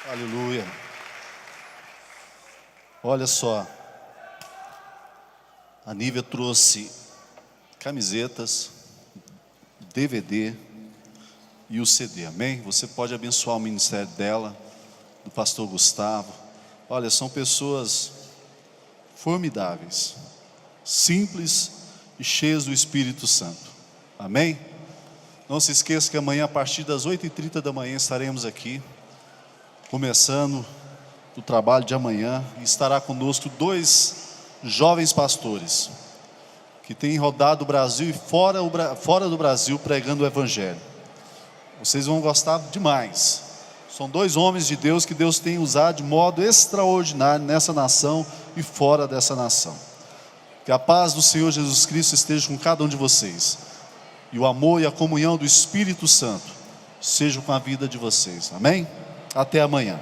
Aleluia. Olha só, a Nívia trouxe camisetas, DVD e o CD, amém? Você pode abençoar o ministério dela, do pastor Gustavo. Olha, são pessoas formidáveis, simples e cheias do Espírito Santo, amém? Não se esqueça que amanhã, a partir das 8h30 da manhã, estaremos aqui, começando o trabalho de amanhã, e estará conosco 2 jovens pastores que têm rodado o Brasil e fora do Brasil pregando o Evangelho. Vocês vão gostar demais. São 2 homens de Deus que Deus tem usado de modo extraordinário nessa nação e fora dessa nação. Que a paz do Senhor Jesus Cristo esteja com cada um de vocês, e o amor e a comunhão do Espírito Santo sejam com a vida de vocês, amém? Até amanhã.